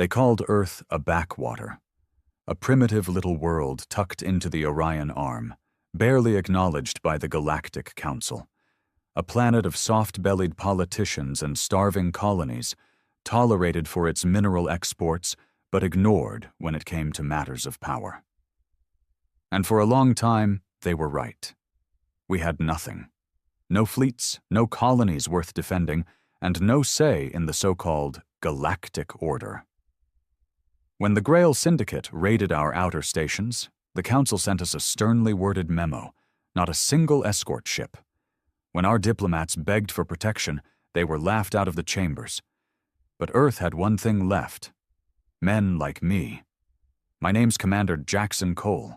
They called Earth a backwater, a primitive little world tucked into the Orion Arm, barely acknowledged by the Galactic Council. A planet of soft-bellied politicians and starving colonies, tolerated for its mineral exports, but ignored when it came to matters of power. And for a long time, they were right. We had nothing. No fleets, no colonies worth defending, and no say in the so-called Galactic Order. When the Grail Syndicate raided our outer stations, the Council sent us a sternly worded memo, not a single escort ship. When our diplomats begged for protection, they were laughed out of the chambers. But Earth had one thing left. Men like me. My name's Commander Jackson Cole.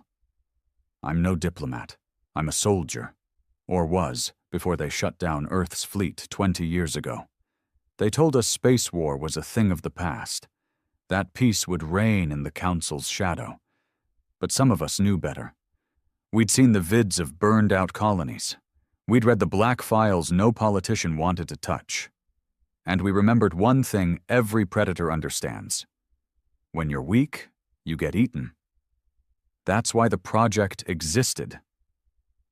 I'm no diplomat. I'm a soldier. Or was, before they shut down Earth's fleet 20 years ago. They told us space war was a thing of the past. That peace would reign in the Council's shadow. But some of us knew better. We'd seen the vids of burned-out colonies. We'd read the black files no politician wanted to touch. And we remembered one thing every predator understands. When you're weak, you get eaten. That's why the project existed.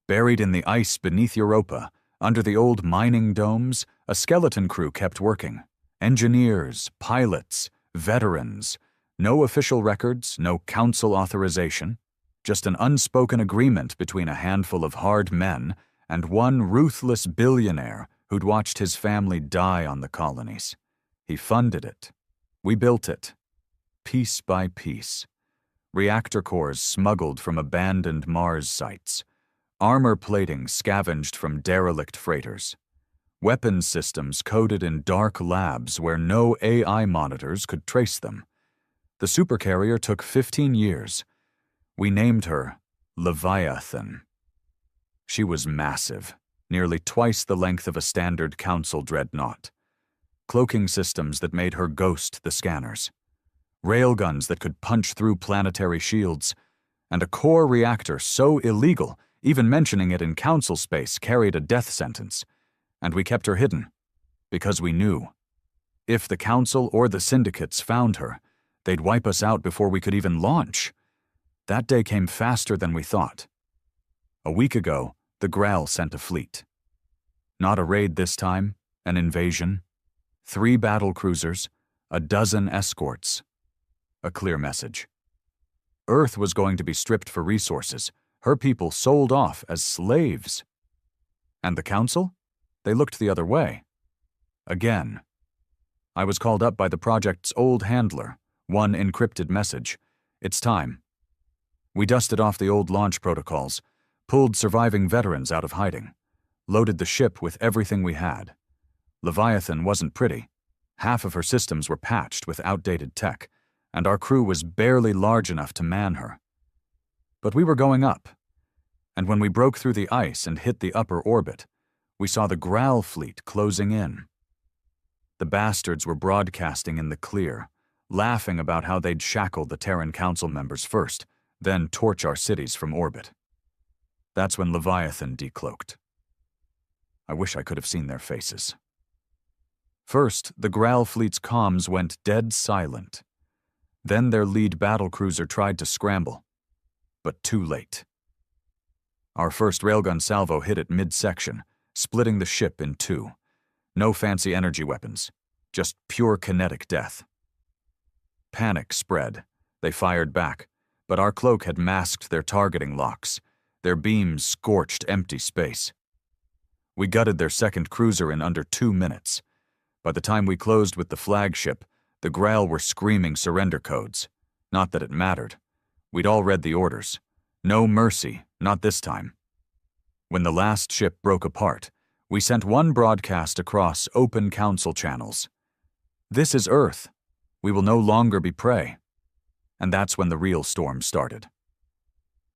Buried in the ice beneath Europa, under the old mining domes, a skeleton crew kept working. Engineers, pilots, veterans. No official records, no council authorization. Just an unspoken agreement between a handful of hard men and one ruthless billionaire who'd watched his family die on the colonies. He funded it. We built it. Piece by piece. Reactor cores smuggled from abandoned Mars sites. Armor plating scavenged from derelict freighters. Weapons systems coded in dark labs where no AI monitors could trace them. The Supercarrier took 15 years. We named her Leviathan. She was massive, nearly twice the length of a standard Council dreadnought. Cloaking systems that made her ghost the scanners. Railguns that could punch through planetary shields. And a core reactor so illegal, even mentioning it in Council space carried a death sentence. And we kept her hidden, because we knew. If the Council or the syndicates found her, they'd wipe us out before we could even launch. That day came faster than we thought. A week ago, the Grail sent a fleet. Not a raid this time, an invasion. 3 battle cruisers, a dozen escorts. A clear message. Earth was going to be stripped for resources, her people sold off as slaves. And the Council? They looked the other way. Again. I was called up by the project's old handler, one encrypted message. It's time. We dusted off the old launch protocols, pulled surviving veterans out of hiding, loaded the ship with everything we had. Leviathan wasn't pretty. Half of her systems were patched with outdated tech, and our crew was barely large enough to man her. But we were going up, and when we broke through the ice and hit the upper orbit, we saw the Grail fleet closing in. The bastards were broadcasting in the clear, laughing about how they'd shackle the Terran Council members first, then torch our cities from orbit. That's when Leviathan decloaked. I wish I could have seen their faces. First, the Grail fleet's comms went dead silent. Then their lead battlecruiser tried to scramble, but too late. Our first railgun salvo hit it midsection, splitting the ship in 2. No fancy energy weapons, just pure kinetic death. Panic spread. They fired back, but our cloak had masked their targeting locks. Their beams scorched empty space. We gutted their second cruiser in under 2 minutes. By the time we closed with the flagship, the Grail were screaming surrender codes. Not that it mattered. We'd all read the orders. No mercy, not this time. When the last ship broke apart, we sent one broadcast across open Council channels. This is Earth. We will no longer be prey. And that's when the real storm started.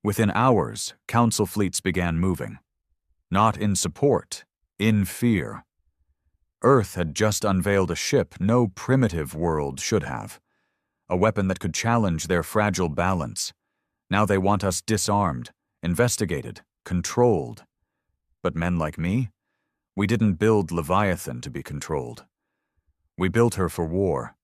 Within hours, Council fleets began moving. Not in support, in fear. Earth had just unveiled a ship no primitive world should have. A weapon that could challenge their fragile balance. Now they want us disarmed, investigated, controlled. But men like me? We didn't build Leviathan to be controlled. We built her for war.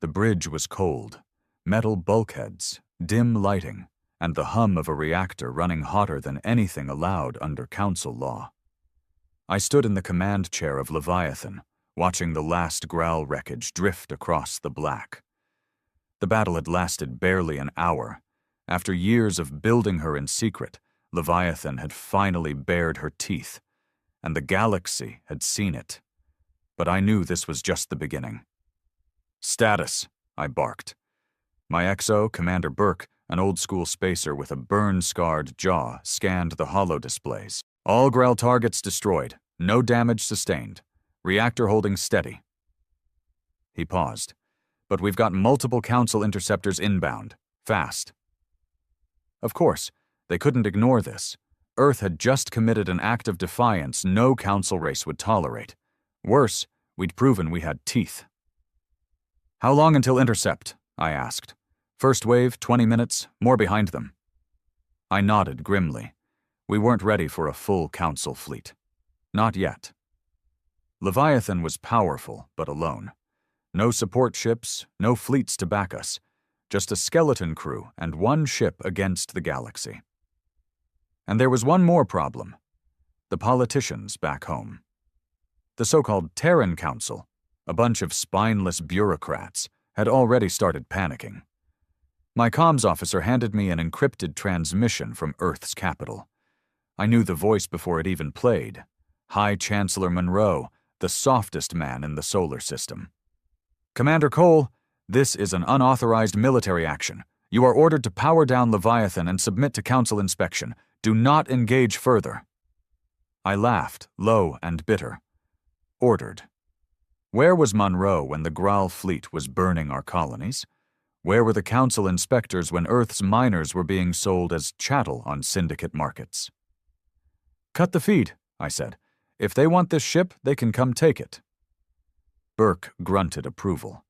The bridge was cold, metal bulkheads, dim lighting, and the hum of a reactor running hotter than anything allowed under Council law. I stood in the command chair of Leviathan, watching the last Growl wreckage drift across the black. The battle had lasted barely an hour. After years of building her in secret, Leviathan had finally bared her teeth, and the galaxy had seen it. But I knew this was just the beginning. "Status," I barked. My XO, Commander Burke, an old-school spacer with a burn-scarred jaw, scanned the holo displays. "All Growl targets destroyed. No damage sustained. Reactor holding steady." He paused. "But we've got multiple Council interceptors inbound. Fast." Of course, they couldn't ignore this. Earth had just committed an act of defiance no Council race would tolerate. Worse, we'd proven we had teeth. "How long until intercept?" I asked. "First wave, 20 minutes, more behind them." I nodded grimly. We weren't ready for a full Council fleet. Not yet. Leviathan was powerful, but alone. No support ships, no fleets to back us. Just a skeleton crew and one ship against the galaxy. And there was one more problem. The politicians back home. The so-called Terran Council, a bunch of spineless bureaucrats, had already started panicking. My comms officer handed me an encrypted transmission from Earth's capital. I knew the voice before it even played. High Chancellor Monroe, the softest man in the solar system. "Commander Cole, this is an unauthorized military action. You are ordered to power down Leviathan and submit to Council inspection. Do not engage further." I laughed, low and bitter. Ordered. Where was Monroe when the Growl fleet was burning our colonies? Where were the Council inspectors when Earth's miners were being sold as chattel on syndicate markets? "Cut the feed," I said. "If they want this ship, they can come take it." Burke grunted approval.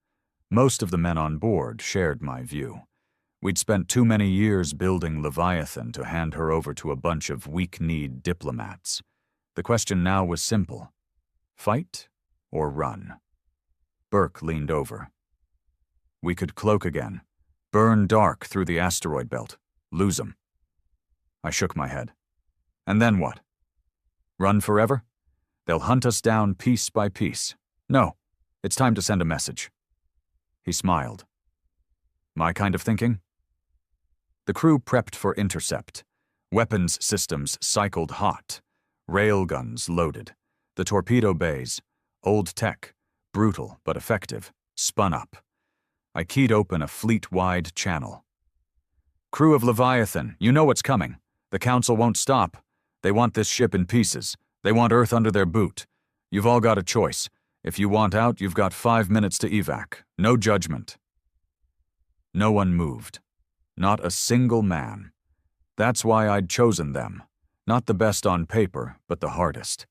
Most of the men on board shared my view. We'd spent too many years building Leviathan to hand her over to a bunch of weak-kneed diplomats. The question now was simple. Fight or run? Burke leaned over. "We could cloak again. Burn dark through the asteroid belt. Lose 'em." I shook my head. "And then what? Run forever? They'll hunt us down piece by piece. No, it's time to send a message." He smiled. "My kind of thinking?" The crew prepped for intercept. Weapons systems cycled hot. Railguns loaded. The torpedo bays, old tech, brutal but effective, spun up. I keyed open a fleet-wide channel. "Crew of Leviathan, you know what's coming. The Council won't stop. They want this ship in pieces. They want Earth under their boot. You've all got a choice. If you want out, you've got 5 minutes to evac. No judgment." No one moved. Not a single man. That's why I'd chosen them. Not the best on paper, but the hardest.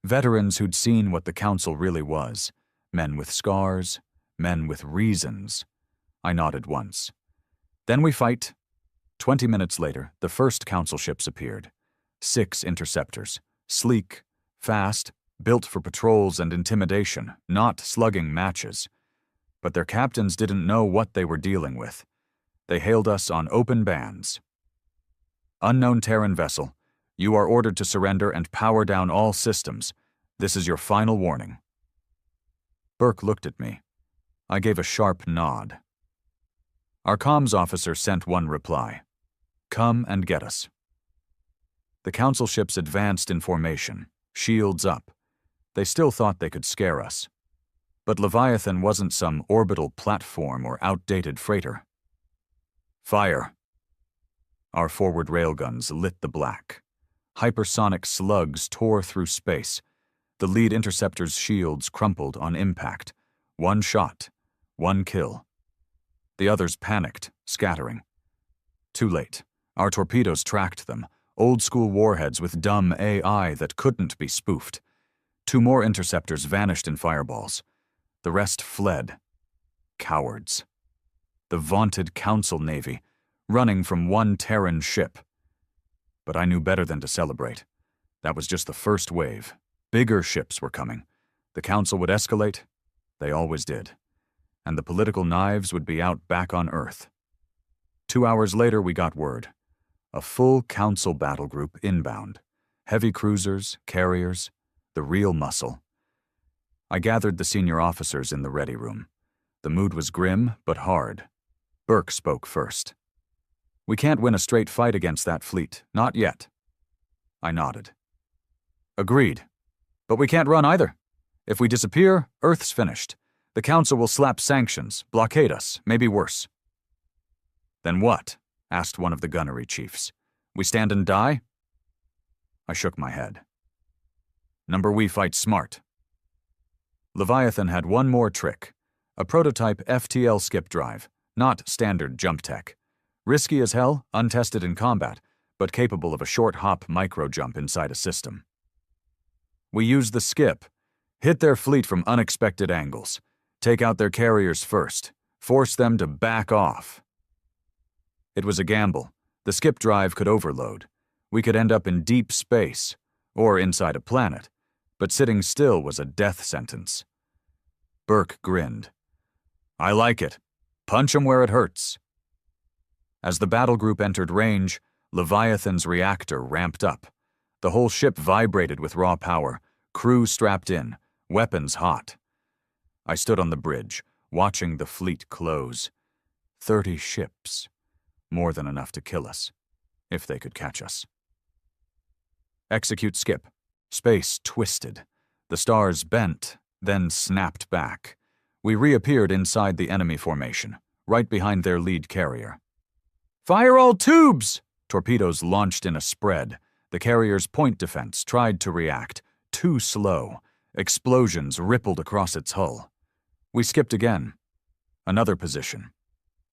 Veterans who'd seen what the Council really was. Men with scars, men with reasons. I nodded once. "Then we fight." 20 minutes later, the first Council ships appeared. 6 interceptors. Sleek, fast, built for patrols and intimidation, not slugging matches. But their captains didn't know what they were dealing with. They hailed us on open bands. "Unknown Terran vessel, you are ordered to surrender and power down all systems. This is your final warning." Burke looked at me. I gave a sharp nod. Our comms officer sent one reply. "Come and get us." The Council ships advanced in formation, shields up. They still thought they could scare us. But Leviathan wasn't some orbital platform or outdated freighter. "Fire." Our forward railguns lit the black. Hypersonic slugs tore through space. The lead interceptor's shields crumpled on impact. One shot, one kill. The others panicked, scattering. Too late. Our torpedoes tracked them. Old-school warheads with dumb AI that couldn't be spoofed. 2 more interceptors vanished in fireballs. The rest fled. Cowards. The vaunted Council Navy, running from one Terran ship. But I knew better than to celebrate. That was just the first wave. Bigger ships were coming. The Council would escalate. They always did. and the political knives would be out back on Earth. 2 hours later, we got word. A full council battle group inbound. Heavy cruisers, carriers, the real muscle. I gathered the senior officers in the ready room. The mood was grim, but hard. Burke spoke first. "We can't win a straight fight against that fleet, not yet." I nodded. "Agreed. But we can't run either. If we disappear, Earth's finished. The Council will slap sanctions, blockade us, maybe worse." "Then what?" asked one of the gunnery chiefs. "We stand and die?" I shook my head. "Number we fight smart." Leviathan had one more trick. A prototype FTL skip drive, not standard jump tech. Risky as hell, untested in combat, but capable of a short hop micro jump inside a system. We used the skip, hit their fleet from unexpected angles, take out their carriers first, force them to back off. It was a gamble. The skip drive could overload. We could end up in deep space, or inside a planet, but sitting still was a death sentence. Burke grinned. "I like it. Punch 'em where it hurts." As the battle group entered range, Leviathan's reactor ramped up. The whole ship vibrated with raw power, crew strapped in, weapons hot. I stood on the bridge, watching the fleet close. 30 ships. More than enough to kill us, if they could catch us. Execute skip. Space twisted. The stars bent, then snapped back. We reappeared inside the enemy formation, right behind their lead carrier. "Fire all tubes!" Torpedoes launched in a spread. The carrier's point defense tried to react. Too slow. Explosions rippled across its hull. We skipped again. Another position.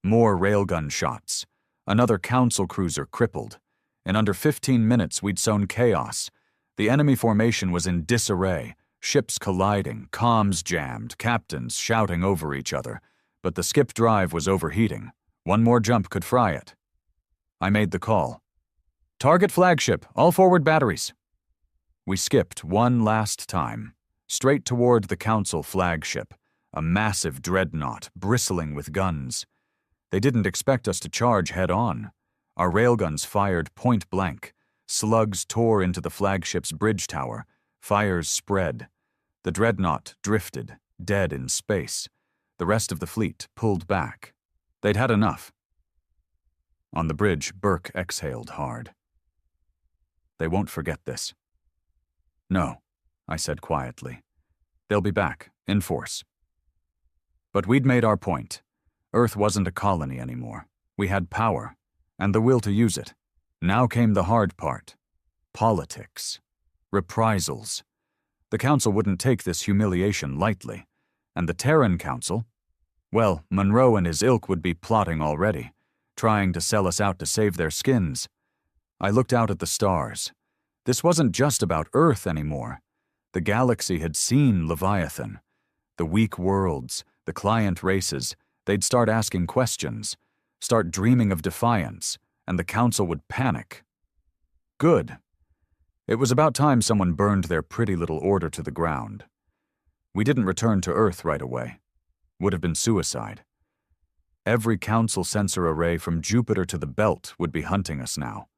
More railgun shots. Another council cruiser crippled. In under 15 minutes, we'd sown chaos. The enemy formation was in disarray, ships colliding, comms jammed, captains shouting over each other. But the skip drive was overheating. One more jump could fry it. I made the call. "Target flagship, all forward batteries." We skipped one last time, straight toward the council flagship, a massive dreadnought bristling with guns. They didn't expect us to charge head-on. Our railguns fired point blank. Slugs tore into the flagship's bridge tower. Fires spread. The dreadnought drifted, dead in space. The rest of the fleet pulled back. They'd had enough. On the bridge, Burke exhaled hard. "They won't forget this." "No," I said quietly. "They'll be back, in force." But we'd made our point. Earth wasn't a colony anymore. We had power, and the will to use it. Now came the hard part. Politics. Reprisals. The Council wouldn't take this humiliation lightly. And the Terran Council? Well, Monroe and his ilk would be plotting already, trying to sell us out to save their skins. I looked out at the stars. This wasn't just about Earth anymore. The galaxy had seen Leviathan. The weak worlds, the client races, they'd start asking questions, start dreaming of defiance, and the Council would panic. Good. It was about time someone burned their pretty little order to the ground. We didn't return to Earth right away. Would have been suicide. Every Council sensor array from Jupiter to the Belt would be hunting us now.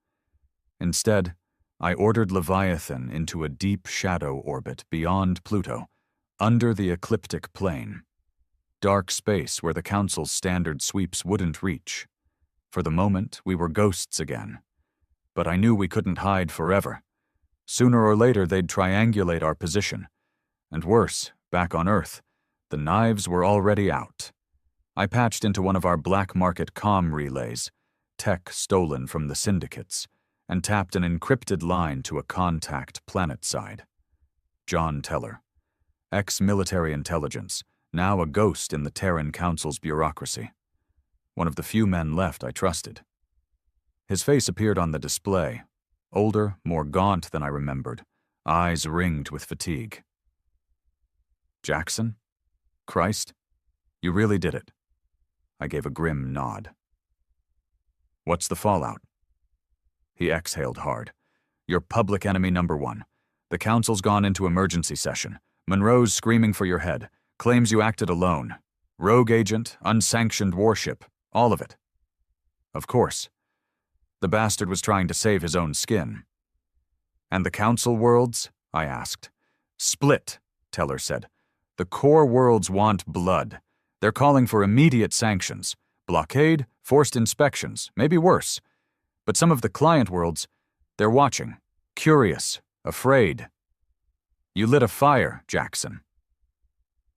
Instead, I ordered Leviathan into a deep shadow orbit beyond Pluto, under the ecliptic plane. Dark space where the Council's standard sweeps wouldn't reach. For the moment, we were ghosts again. But I knew we couldn't hide forever. Sooner or later, they'd triangulate our position. And worse, back on Earth, the knives were already out. I patched into one of our black market comm relays, tech stolen from the syndicates, and tapped an encrypted line to a contact planetside. John Teller, ex-military intelligence, now a ghost in the Terran Council's bureaucracy. One of the few men left I trusted. His face appeared on the display, older, more gaunt than I remembered, eyes ringed with fatigue. "Jackson? Christ? You really did it." I gave a grim nod. "What's the fallout?" He exhaled hard. "You're public enemy number one. The Council's gone into emergency session. Monroe's screaming for your head. Claims you acted alone. Rogue agent, unsanctioned warship, all of it. Of course. The bastard was trying to save his own skin. And the Council worlds? I asked. Split, Teller said. The core worlds want blood. They're calling for immediate sanctions. Blockade, forced inspections, maybe worse. But some of the client worlds, they're watching, curious, afraid. You lit a fire, Jackson.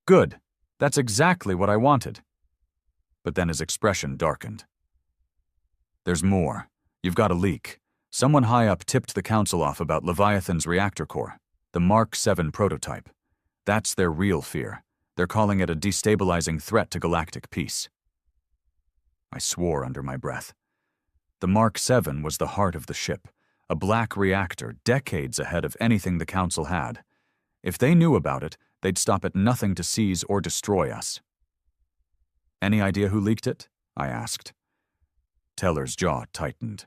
Good. That's exactly what I wanted. But then his expression darkened. There's more. You've got a leak. Someone high up tipped the Council off about Leviathan's reactor core, the Mark 7 prototype. That's their real fear. They're calling it a destabilizing threat to galactic peace. I swore under my breath. The Mark 7 was the heart of the ship, a black reactor decades ahead of anything the Council had. If they knew about it, they'd stop at nothing to seize or destroy us. Any idea who leaked it? I asked. Teller's jaw tightened.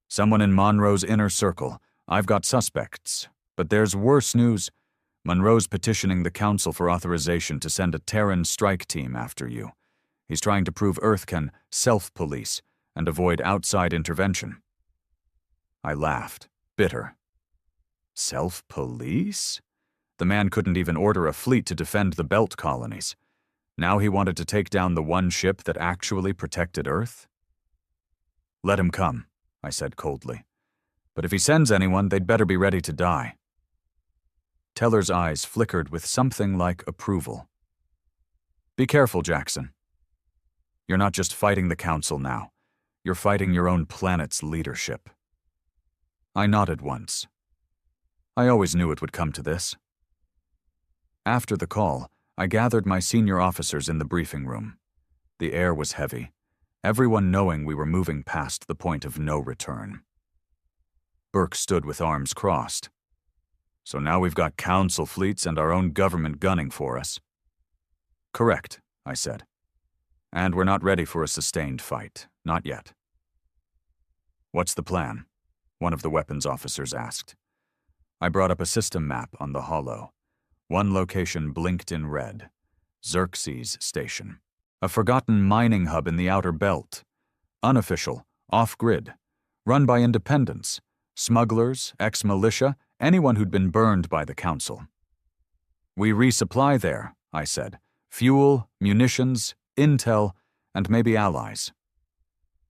Someone in Monroe's inner circle. I've got suspects. But there's worse news. Monroe's petitioning the Council for authorization to send a Terran strike team after you. He's trying to prove Earth can self-police and avoid outside intervention. I laughed, bitter. Self-police? The man couldn't even order a fleet to defend the Belt colonies. Now he wanted to take down the one ship that actually protected Earth? Let him come, I said coldly. But if he sends anyone, they'd better be ready to die. Teller's eyes flickered with something like approval. Be careful, Jackson. You're not just fighting the Council now. You're fighting your own planet's leadership. I nodded once. I always knew it would come to this. After the call, I gathered my senior officers in the briefing room. The air was heavy, everyone knowing we were moving past the point of no return. Burke stood with arms crossed. So now we've got Council fleets and our own government gunning for us. Correct, I said. And we're not ready for a sustained fight. Not yet. What's the plan? One of the weapons officers asked. I brought up a system map on the holo. One location blinked in red. Xerxes Station. A forgotten mining hub in the outer belt. Unofficial, off-grid. Run by independents. Smugglers, ex-militia, anyone who'd been burned by the Council. We resupply there, I said. Fuel, munitions, intel, and maybe allies.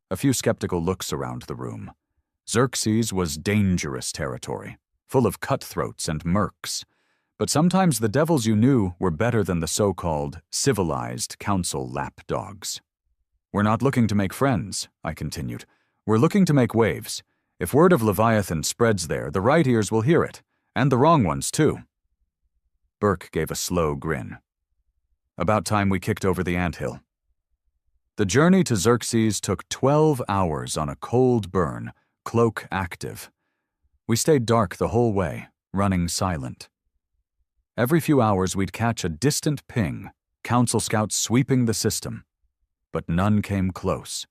A few skeptical looks around the room. Xerxes was dangerous territory, full of cutthroats and mercs. But sometimes the devils you knew were better than the so-called civilized Council lapdogs. We're not looking to make friends, I continued. We're looking to make waves. If word of Leviathan spreads there, the right ears will hear it, and the wrong ones too. Burke gave a slow grin. About time we kicked over the anthill. The journey to Xerxes took 12 hours on a cold burn, cloak active. We stayed dark the whole way, running silent. Every few hours we'd catch a distant ping, Council scouts sweeping the system. But none came close.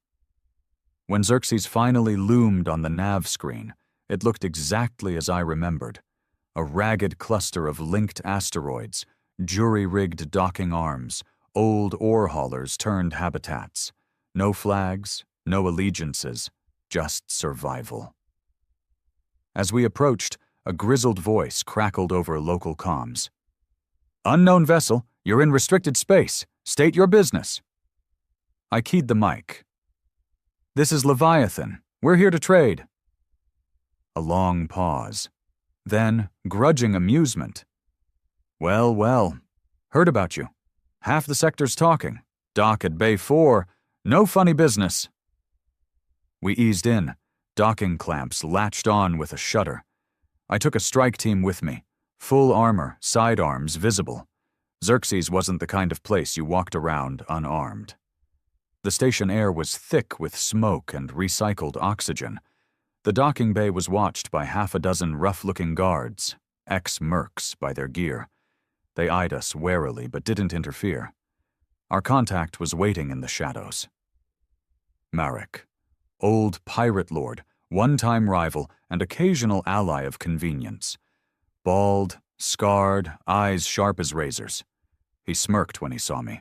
When Xerxes finally loomed on the nav screen, it looked exactly as I remembered. A ragged cluster of linked asteroids, jury-rigged docking arms, old ore haulers turned habitats. No flags, no allegiances, just survival. As we approached, a grizzled voice crackled over local comms. Unknown vessel, you're in restricted space. State your business. I keyed the mic. This is Leviathan. We're here to trade. A long pause. Then, grudging amusement. Well, well. Heard about you. Half the sector's talking. Dock at Bay 4. No funny business. We eased in. Docking clamps latched on with a shudder. I took a strike team with me. Full armor, sidearms visible. Xerxes wasn't the kind of place you walked around unarmed. The station air was thick with smoke and recycled oxygen. The docking bay was watched by half a dozen rough-looking guards, ex-mercs by their gear. They eyed us warily but didn't interfere. Our contact was waiting in the shadows. Marek, old pirate lord, one-time rival, and occasional ally of convenience. Bald, scarred, eyes sharp as razors. He smirked when he saw me.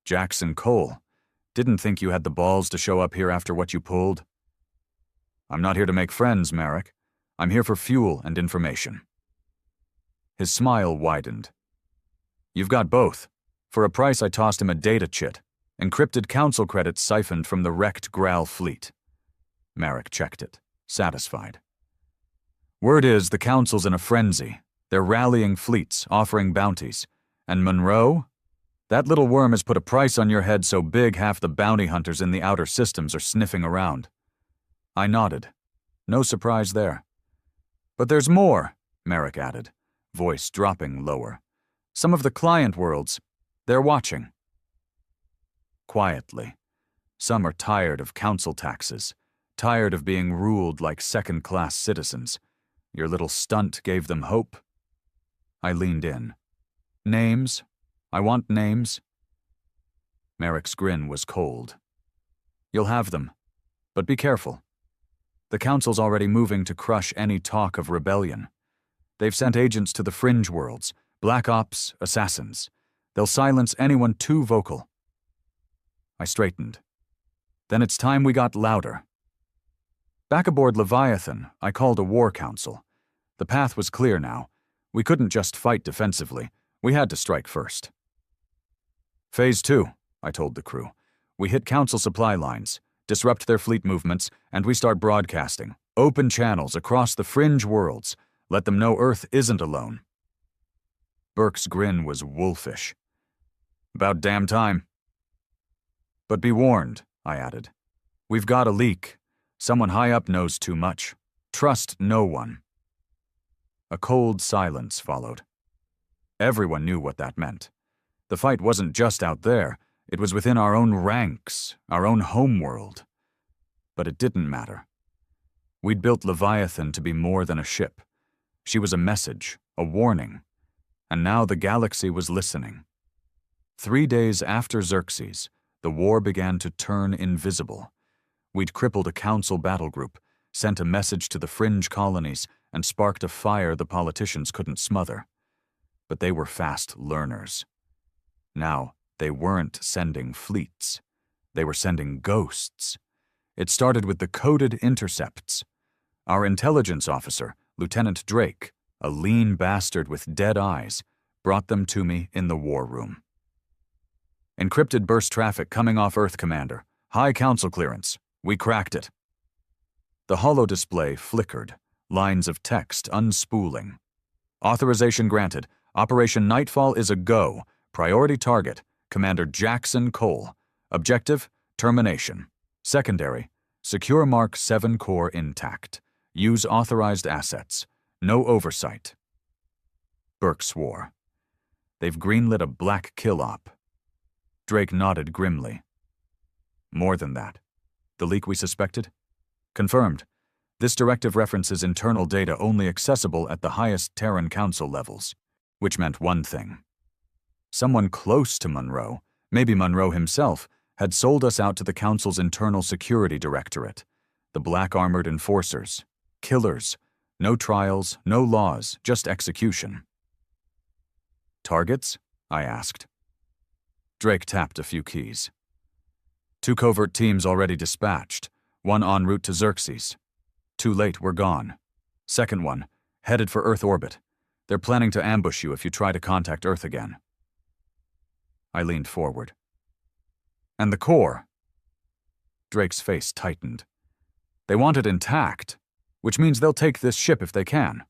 Jackson Cole. Didn't think you had the balls to show up here after what you pulled. I'm not here to make friends, Merrick. I'm here for fuel and information. His smile widened. You've got both. For a price, I tossed him a data chit, encrypted council credits siphoned from the wrecked Graal fleet. Merrick checked it, satisfied. Word is the council's in a frenzy. They're rallying fleets, offering bounties. And Monroe? That little worm has put a price on your head so big half the bounty hunters in the outer systems are sniffing around. I nodded. No surprise there. But there's more, Merrick added, voice dropping lower. Some of the client worlds, they're watching. Quietly. Some are tired of council taxes, tired of being ruled like second-class citizens. Your little stunt gave them hope. I leaned in. Names? I want names. Merrick's grin was cold. You'll have them, but be careful. The council's already moving to crush any talk of rebellion. They've sent agents to the fringe worlds, black ops, assassins. They'll silence anyone too vocal. I straightened. Then it's time we got louder. Back aboard Leviathan, I called a war council. The path was clear now. We couldn't just fight defensively. We had to strike first. Phase 2, I told the crew. We hit council supply lines, disrupt their fleet movements, and we start broadcasting. Open channels across the fringe worlds. Let them know Earth isn't alone. Burke's grin was wolfish. About damn time. But be warned, I added. We've got a leak. Someone high up knows too much. Trust no one. A cold silence followed. Everyone knew what that meant. The fight wasn't just out there. It was within our own ranks, our own homeworld. But it didn't matter. We'd built Leviathan to be more than a ship. She was a message, a warning. And now the galaxy was listening. 3 days after Xerxes, the war began to turn invisible. We'd crippled a council battle group, sent a message to the fringe colonies, and sparked a fire the politicians couldn't smother. But they were fast learners. Now, they weren't sending fleets. They were sending ghosts. It started with the coded intercepts. Our intelligence officer, Lieutenant Drake, a lean bastard with dead eyes, brought them to me in the war room. Encrypted burst traffic coming off Earth, Commander. High council clearance. We cracked it. The holo display flickered, lines of text unspooling. Authorization granted. Operation Nightfall is a go. Priority target, Commander Jackson Cole. Objective, termination. Secondary, secure Mark 7 core intact. Use authorized assets. No oversight. Burke swore. They've greenlit a black kill op. Drake nodded grimly. More than that. The leak we suspected? Confirmed. This directive references internal data only accessible at the highest Terran Council levels, which meant one thing. Someone close to Monroe, maybe Monroe himself, had sold us out to the Council's Internal Security Directorate, the black-armored enforcers, killers, no trials, no laws, just execution. Targets? I asked. Drake tapped a few keys. 2 covert teams already dispatched, 1 en route to Xerxes. Too late, we're gone. Second one, headed for Earth orbit. They're planning to ambush you if you try to contact Earth again. I leaned forward. And the core? Drake's face tightened. They want it intact, which means they'll take this ship if they can.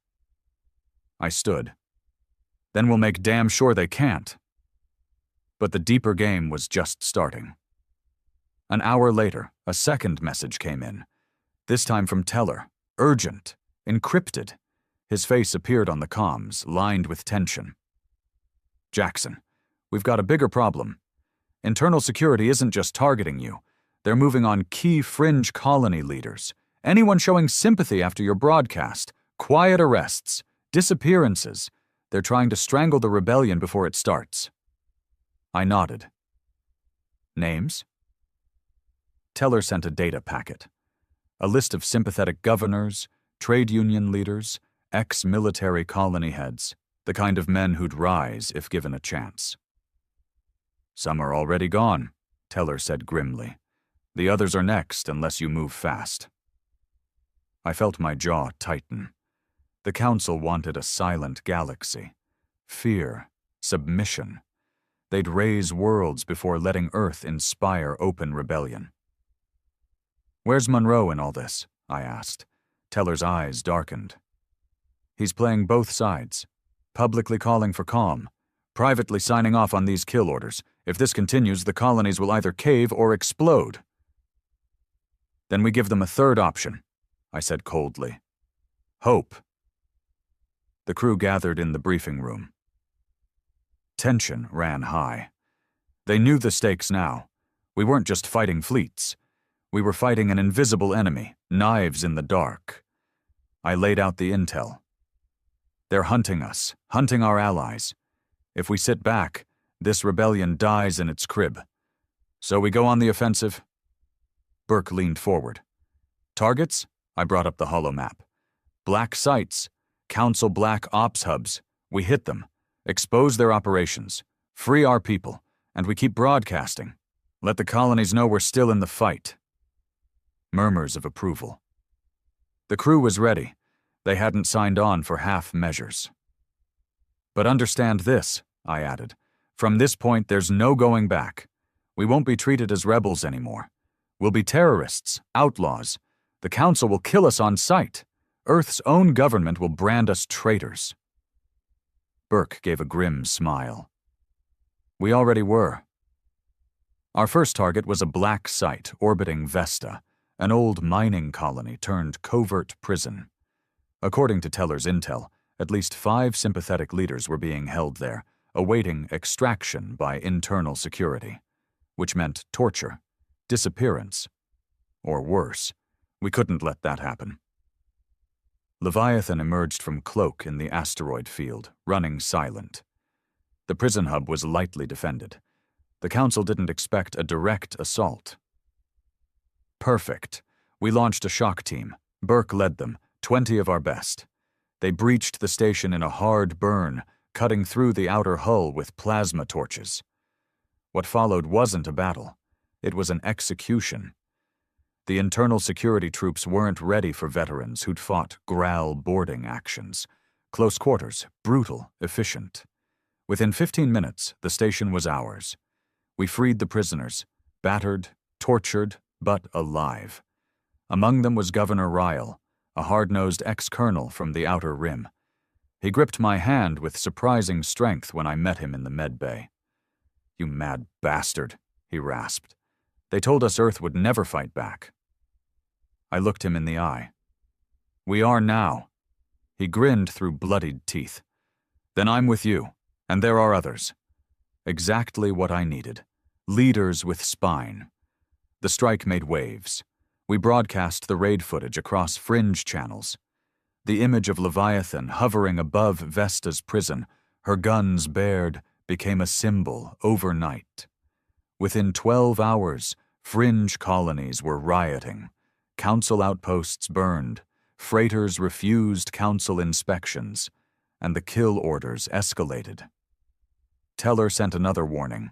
I stood. Then we'll make damn sure they can't. But the deeper game was just starting. An hour later, a second message came in, this time from Teller, urgent, encrypted. His face appeared on the comms, lined with tension. Jackson, we've got a bigger problem. Internal security isn't just targeting you. They're moving on key fringe colony leaders. Anyone showing sympathy after your broadcast. Quiet arrests. Disappearances. They're trying to strangle the rebellion before it starts. I nodded. Names? Teller sent a data packet. A list of sympathetic governors, trade union leaders, ex-military colony heads, the kind of men who'd rise if given a chance. Some are already gone, Teller said grimly. The others are next unless you move fast. I felt my jaw tighten. The Council wanted a silent galaxy. Fear, submission. They'd raise worlds before letting Earth inspire open rebellion. Where's Monroe in all this? I asked. Teller's eyes darkened. He's playing both sides, publicly calling for calm, privately signing off on these kill orders. If this continues, the colonies will either cave or explode. Then we give them a third option, I said coldly. Hope. The crew gathered in the briefing room. Tension ran high. They knew the stakes now. We weren't just fighting fleets. We were fighting an invisible enemy, knives in the dark. I laid out the intel. They're hunting us, hunting our allies. If we sit back, this rebellion dies in its crib. So we go on the offensive? Burke leaned forward. Targets? I brought up the holomap. Black sites, Council Black Ops hubs. We hit them, expose their operations, free our people, and we keep broadcasting. Let the colonies know we're still in the fight. Murmurs of approval. The crew was ready. They hadn't signed on for half measures. But understand this, I added. From this point, there's no going back. We won't be treated as rebels anymore. We'll be terrorists, outlaws. The Council will kill us on sight. Earth's own government will brand us traitors. Burke gave a grim smile. We already were. Our first target was a black site orbiting Vesta, an old mining colony turned covert prison. According to Teller's intel, at least 5 sympathetic leaders were being held there, awaiting extraction by internal security, which meant torture, disappearance, or worse. We couldn't let that happen. Leviathan emerged from cloak in the asteroid field, running silent. The prison hub was lightly defended. The Council didn't expect a direct assault. Perfect. We launched a shock team. Burke led them, 20 of our best. They breached the station in a hard burn, cutting through the outer hull with plasma torches. What followed wasn't a battle. It was an execution. The internal security troops weren't ready for veterans who'd fought Graal boarding actions. Close quarters, brutal, efficient. Within 15 minutes, the station was ours. We freed the prisoners, battered, tortured, but alive. Among them was Governor Ryle, a hard-nosed ex-colonel from the Outer Rim. He gripped my hand with surprising strength when I met him in the med bay. "You mad bastard," he rasped. "They told us Earth would never fight back." I looked him in the eye. "We are now." He grinned through bloodied teeth. "Then I'm with you, and there are others." Exactly what I needed. Leaders with spine. The strike made waves. We broadcast the raid footage across fringe channels. The image of Leviathan hovering above Vesta's prison, her guns bared, became a symbol overnight. Within 12 hours, fringe colonies were rioting. Council outposts burned. Freighters refused Council inspections, and the kill orders escalated. Teller sent another warning.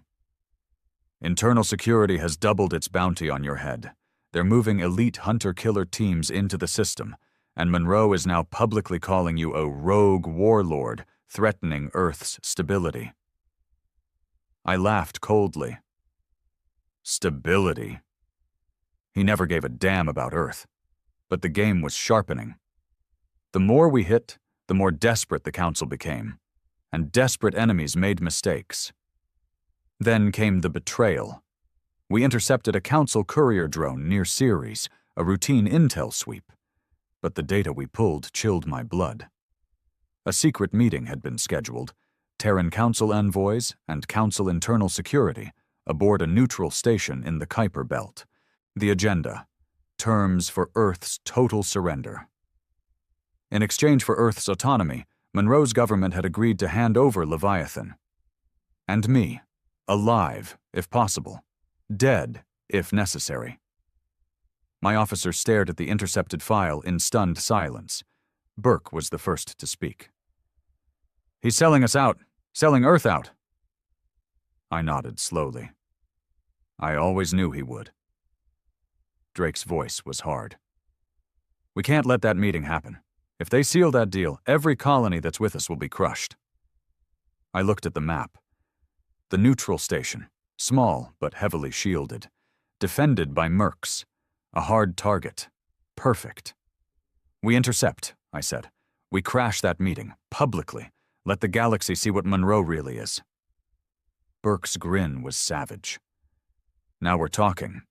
"Internal security has doubled its bounty on your head. They're moving elite hunter-killer teams into the system, and Monroe is now publicly calling you a rogue warlord threatening Earth's stability." I laughed coldly. Stability. He never gave a damn about Earth, but the game was sharpening. The more we hit, the more desperate the Council became, and desperate enemies made mistakes. Then came the betrayal. We intercepted a Council courier drone near Ceres, a routine intel sweep, but the data we pulled chilled my blood. A secret meeting had been scheduled, Terran Council envoys and Council internal security aboard a neutral station in the Kuiper Belt. The agenda: terms for Earth's total surrender. In exchange for Earth's autonomy, Monroe's government had agreed to hand over Leviathan. And me, alive, if possible, dead, if necessary. My officer stared at the intercepted file in stunned silence. Burke was the first to speak. "He's selling us out, selling Earth out." I nodded slowly. I always knew he would. Drake's voice was hard. We can't let that meeting happen. If they seal that deal, every colony that's with us will be crushed. I looked at the map. The neutral station, small but heavily shielded, defended by mercs, a hard target, perfect. We intercept, I said. We crash that meeting, publicly. Let the galaxy see what Monroe really is. Burke's grin was savage. Now we're talking.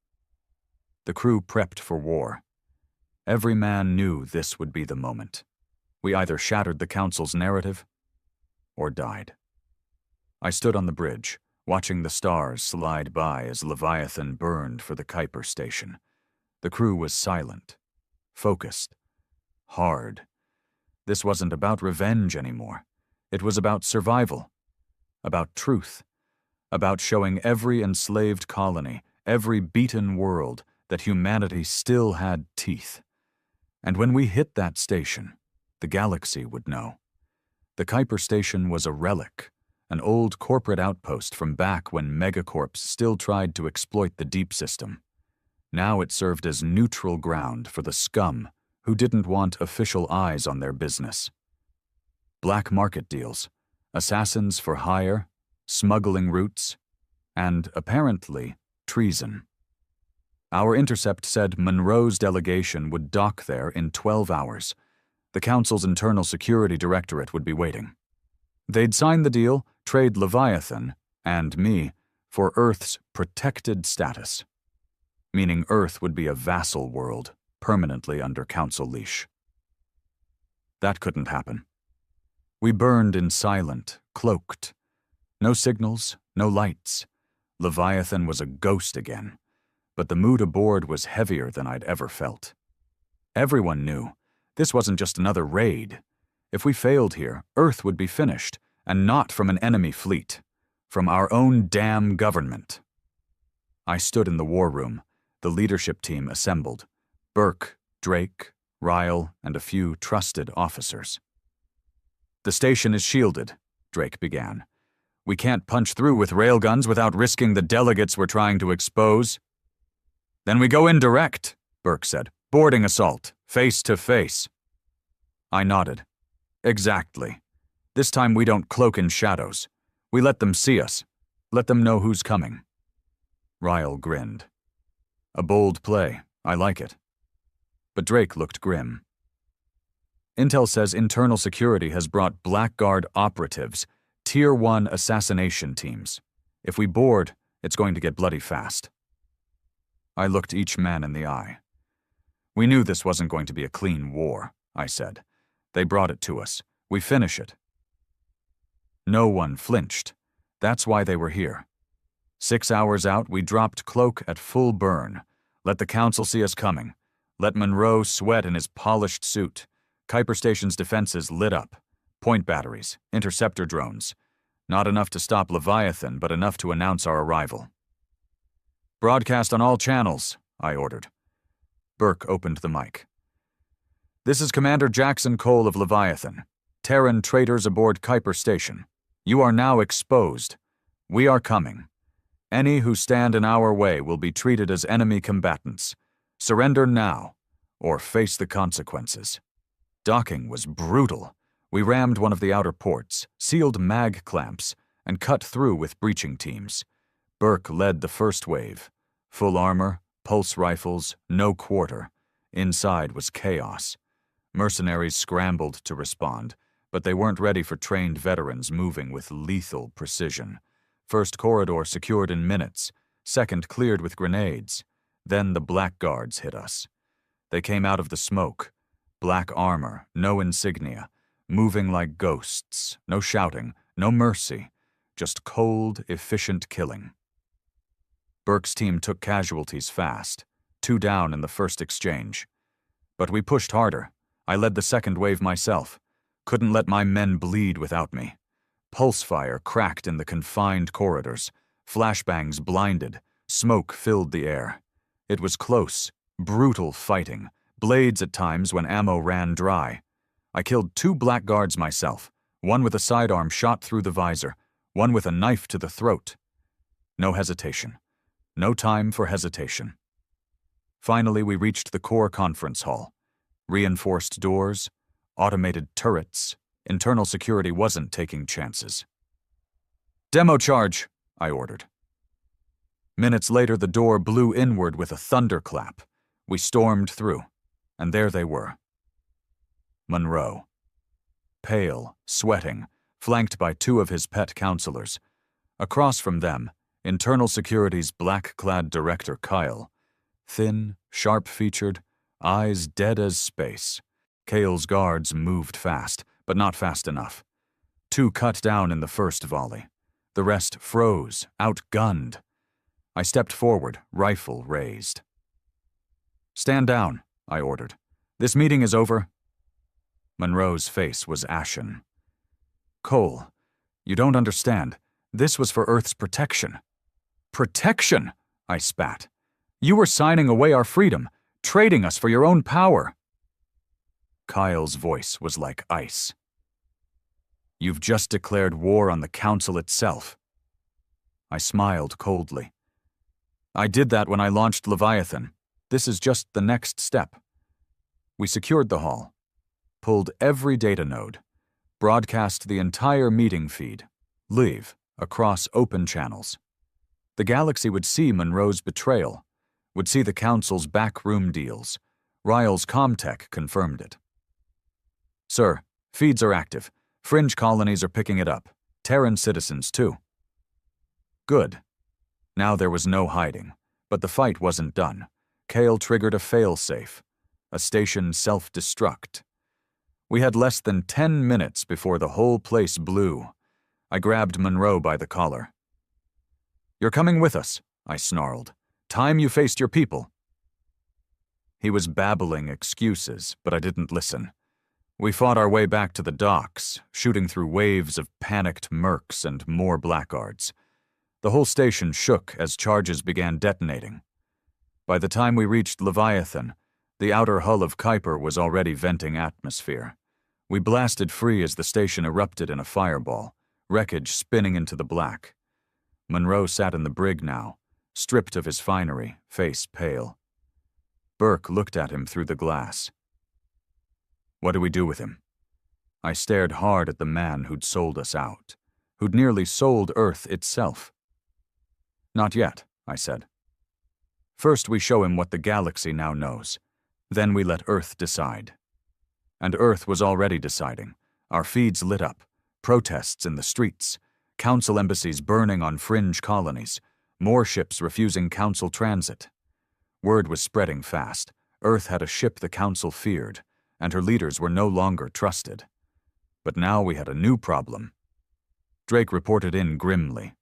The crew prepped for war. Every man knew this would be the moment. We either shattered the Council's narrative or died. I stood on the bridge, watching the stars slide by as Leviathan burned for the Kuiper station. The crew was silent, focused, hard. This wasn't about revenge anymore. It was about survival, about truth, about showing every enslaved colony, every beaten world, that humanity still had teeth. And when we hit that station, the galaxy would know. The Kuiper station was a relic, an old corporate outpost from back when megacorps still tried to exploit the deep system. Now it served as neutral ground for the scum who didn't want official eyes on their business. Black market deals, assassins for hire, smuggling routes, and, apparently, treason. Our intercept said Monroe's delegation would dock there in 12 hours. The Council's Internal Security Directorate would be waiting. They'd sign the deal, trade Leviathan, and me, for Earth's protected status, meaning Earth would be a vassal world, permanently under Council leash. That couldn't happen. We burned in silent, cloaked. No signals, no lights. Leviathan was a ghost again, but the mood aboard was heavier than I'd ever felt. Everyone knew this wasn't just another raid. If we failed here, Earth would be finished, and not from an enemy fleet, from our own damn government. I stood in the war room, the leadership team assembled. Burke, Drake, Ryle, and a few trusted officers. The station is shielded, Drake began. We can't punch through with railguns without risking the delegates we're trying to expose. Then we go in direct, Burke said. Boarding assault, face to face. I nodded. Exactly. This time we don't cloak in shadows. We let them see us. Let them know who's coming. Ryle grinned. A bold play. I like it. But Drake looked grim. Intel says internal security has brought Blackguard operatives, Tier 1 assassination teams. If we board, it's going to get bloody fast. I looked each man in the eye. We knew this wasn't going to be a clean war, I said. They brought it to us. We finish it. No one flinched. That's why they were here. 6 hours out, we dropped cloak at full burn. Let the Council see us coming. Let Monroe sweat in his polished suit. Kuiper Station's defenses lit up. Point batteries, interceptor drones. Not enough to stop Leviathan, but enough to announce our arrival. Broadcast on all channels, I ordered. Burke opened the mic. This is Commander Jackson Cole of Leviathan. Terran traitors aboard Kuiper Station. You are now exposed. We are coming. Any who stand in our way will be treated as enemy combatants. Surrender now, or face the consequences. Docking was brutal. We rammed one of the outer ports, sealed mag clamps, and cut through with breaching teams. Burke led the first wave. Full armor, pulse rifles, no quarter. Inside was chaos. Mercenaries scrambled to respond, but they weren't ready for trained veterans moving with lethal precision. First corridor secured in minutes, second cleared with grenades. Then the blackguards hit us. They came out of the smoke. Black armor, no insignia, moving like ghosts, no shouting, no mercy, just cold, efficient killing. Burke's team took casualties fast, 2 down in the first exchange. But we pushed harder. I led the second wave myself. Couldn't let my men bleed without me. Pulse fire cracked in the confined corridors. Flashbangs blinded. Smoke filled the air. It was close, brutal fighting. Blades at times when ammo ran dry. I killed 2 blackguards myself, one with a sidearm shot through the visor, one with a knife to the throat. No hesitation. No time for hesitation. Finally, we reached the core conference hall. Reinforced doors, automated turrets. Internal security wasn't taking chances. "Demo charge," I ordered. Minutes later, the door blew inward with a thunderclap. We stormed through, and there they were. Monroe. Pale, sweating, flanked by two of his pet counselors. Across from them, Internal Security's black-clad director Kyle. Thin, sharp-featured, eyes dead as space. Kale's guards moved fast, but not fast enough. Two cut down in the first volley. The rest froze, outgunned. I stepped forward, rifle raised. "Stand down," I ordered. "This meeting is over." Monroe's face was ashen. "Cole, you don't understand. This was for Earth's protection." "Protection?" I spat. "You were signing away our freedom, trading us for your own power." Kyle's voice was like ice. "You've just declared war on the Council itself." I smiled coldly. "I did that when I launched Leviathan. This is just the next step." We secured the hall, pulled every data node, broadcast the entire meeting feed, live, across open channels. The galaxy would see Monroe's betrayal, would see the Council's backroom deals. Ryle's Comtech confirmed it. "Sir, feeds are active. Fringe colonies are picking it up. Terran citizens, too." Good. Now there was no hiding, but the fight wasn't done. Kale triggered a fail-safe, a station self-destruct. We had less than 10 minutes before the whole place blew. I grabbed Monroe by the collar. "You're coming with us," I snarled. "Time you faced your people." He was babbling excuses, but I didn't listen. We fought our way back to the docks, shooting through waves of panicked mercs and more blackguards. The whole station shook as charges began detonating. By the time we reached Leviathan, the outer hull of Kuiper was already venting atmosphere. We blasted free as the station erupted in a fireball, wreckage spinning into the black. Monroe sat in the brig now, stripped of his finery, face pale. Burke looked at him through the glass. "What do we do with him?" I stared hard at the man who'd sold us out, who'd nearly sold Earth itself. "Not yet," I said. "First we show him what the galaxy now knows. Then we let Earth decide." And Earth was already deciding. Our feeds lit up, protests in the streets, Council embassies burning on fringe colonies, more ships refusing Council transit. Word was spreading fast. Earth had a ship the Council feared, and her leaders were no longer trusted. But now we had a new problem. Drake reported in grimly.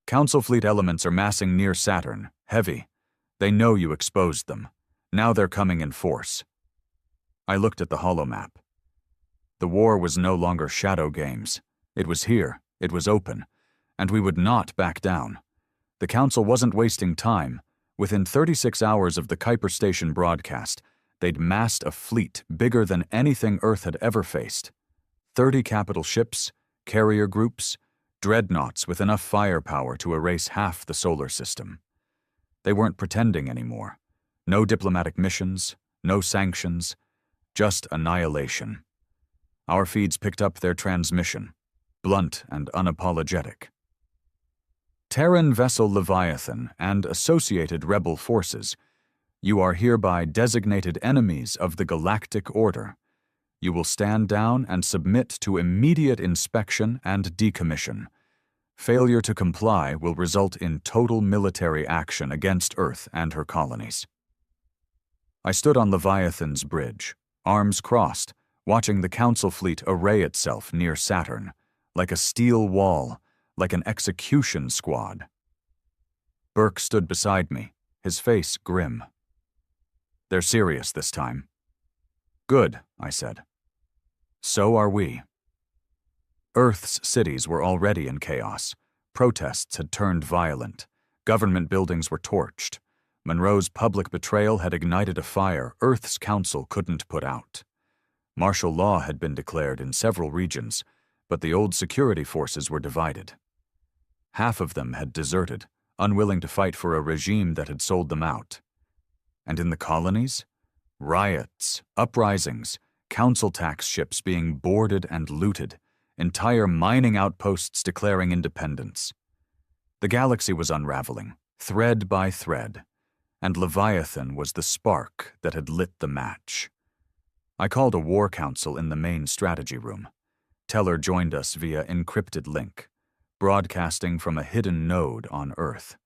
"Council fleet elements are massing near Saturn, heavy. They know you exposed them. Now they're coming in force." I looked at the holomap. The war was no longer shadow games. It was here, it was open, and we would not back down. The Council wasn't wasting time. Within 36 hours of the Kuiper Station broadcast, they'd massed a fleet bigger than anything Earth had ever faced. 30 capital ships, carrier groups, dreadnoughts with enough firepower to erase half the solar system. They weren't pretending anymore. No diplomatic missions, no sanctions, just annihilation. Our feeds picked up their transmission, blunt and unapologetic. "Terran vessel Leviathan and associated rebel forces, you are hereby designated enemies of the Galactic Order. You will stand down and submit to immediate inspection and decommission. Failure to comply will result in total military action against Earth and her colonies." I stood on Leviathan's bridge, arms crossed, watching the Council fleet array itself near Saturn, like a steel wall, like an execution squad. Burke stood beside me, his face grim. "They're serious this time." "Good," I said. "So are we." Earth's cities were already in chaos. Protests had turned violent. Government buildings were torched. Monroe's public betrayal had ignited a fire Earth's Council couldn't put out. Martial law had been declared in several regions, but the old security forces were divided. Half of them had deserted, unwilling to fight for a regime that had sold them out. And in the colonies? Riots, uprisings, council tax ships being boarded and looted, entire mining outposts declaring independence. The galaxy was unraveling, thread by thread, and Leviathan was the spark that had lit the match. I called a war council in the main strategy room. Teller joined us via encrypted link, broadcasting from a hidden node on Earth.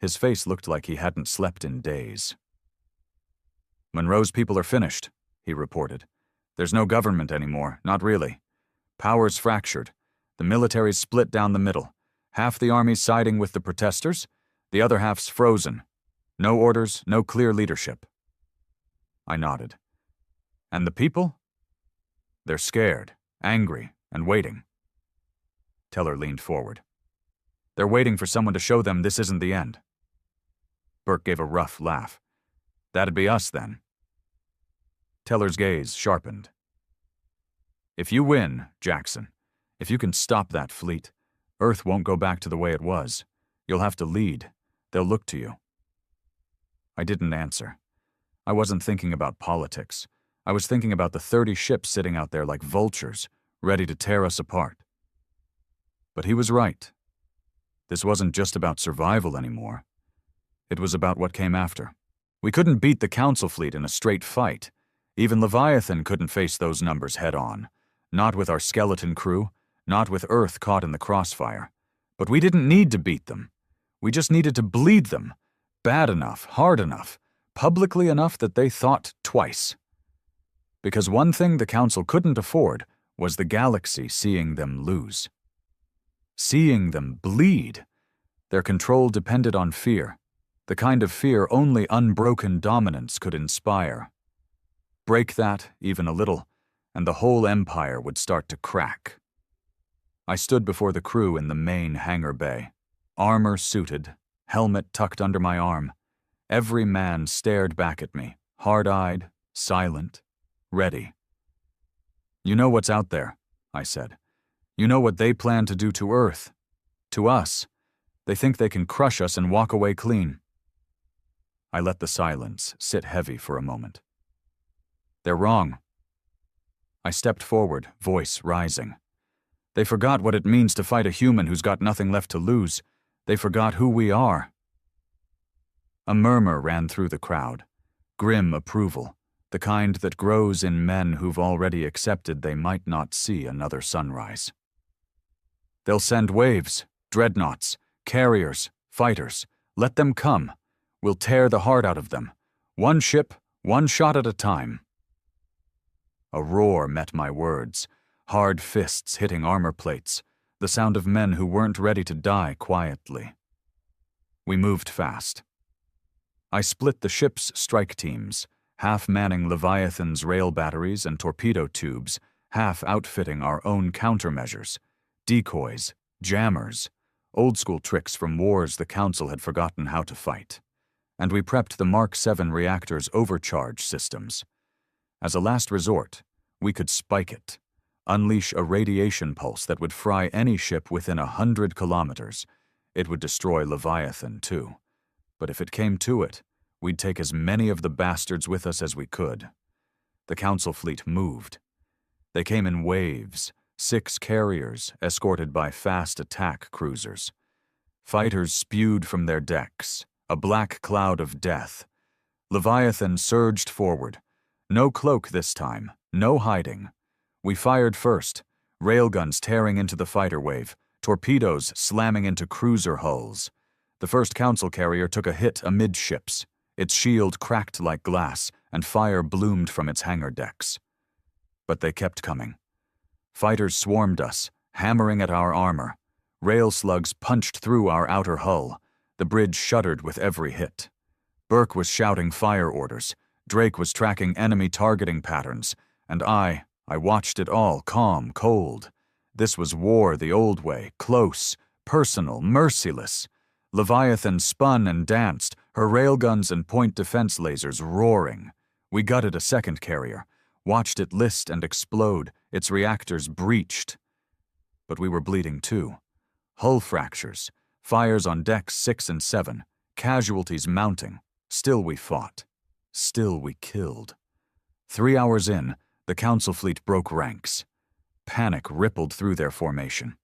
His face looked like he hadn't slept in days. "Monroe's people are finished," he reported. "There's no government anymore, not really. Power's fractured. The military's split down the middle. Half the army's siding with the protesters, the other half's frozen. No orders, no clear leadership." I nodded. "And the people?" "They're scared, angry, and waiting." Teller leaned forward. "They're waiting for someone to show them this isn't the end." Burke gave a rough laugh. "That'd be us, then." Teller's gaze sharpened. "If you win, Jackson, if you can stop that fleet, Earth won't go back to the way it was. You'll have to lead. They'll look to you." I didn't answer. I wasn't thinking about politics. I was thinking about the 30 ships sitting out there like vultures, ready to tear us apart. But he was right. This wasn't just about survival anymore. It was about what came after. We couldn't beat the Council fleet in a straight fight. Even Leviathan couldn't face those numbers head-on. Not with our skeleton crew, not with Earth caught in the crossfire. But we didn't need to beat them. We just needed to bleed them. Bad enough, hard enough, publicly enough that they thought twice. Because one thing the Council couldn't afford was the galaxy seeing them lose. Seeing them bleed. Their control depended on fear, the kind of fear only unbroken dominance could inspire. Break that, even a little, and the whole empire would start to crack. I stood before the crew in the main hangar bay, armor suited, helmet tucked under my arm. Every man stared back at me, hard-eyed, silent, ready. "You know what's out there," I said. "You know what they plan to do to Earth. To us. They think they can crush us and walk away clean." I let the silence sit heavy for a moment. "They're wrong." I stepped forward, voice rising. "They forgot what it means to fight a human who's got nothing left to lose. They forgot who we are." A murmur ran through the crowd, grim approval, the kind that grows in men who've already accepted they might not see another sunrise. "They'll send waves, dreadnoughts, carriers, fighters. Let them come. We'll tear the heart out of them. One ship, one shot at a time." A roar met my words, hard fists hitting armor plates, the sound of men who weren't ready to die quietly. We moved fast. I split the ship's strike teams, half manning Leviathan's rail batteries and torpedo tubes, half outfitting our own countermeasures, decoys, jammers, old-school tricks from wars the Council had forgotten how to fight. And we prepped the Mark VII reactor's overcharge systems. As a last resort, we could spike it, unleash a radiation pulse that would fry any ship within 100 kilometers. It would destroy Leviathan, too. But if it came to it, we'd take as many of the bastards with us as we could. The Council fleet moved. They came in waves, 6 carriers escorted by fast attack cruisers. Fighters spewed from their decks, a black cloud of death. Leviathan surged forward. No cloak this time, no hiding. We fired first, railguns tearing into the fighter wave, torpedoes slamming into cruiser hulls. The first Council carrier took a hit amidships. Its shield cracked like glass, and fire bloomed from its hangar decks. But they kept coming. Fighters swarmed us, hammering at our armor. Rail slugs punched through our outer hull. The bridge shuddered with every hit. Burke was shouting fire orders. Drake was tracking enemy targeting patterns. And I watched it all, calm, cold. This was war the old way, close, personal, merciless. Leviathan spun and danced, her railguns and point defense lasers roaring. We gutted a second carrier, watched it list and explode, its reactors breached. But we were bleeding too. Hull fractures, fires on decks 6 and 7, casualties mounting. Still we fought. Still we killed. 3 hours in, the Council fleet broke ranks. Panic rippled through their formation.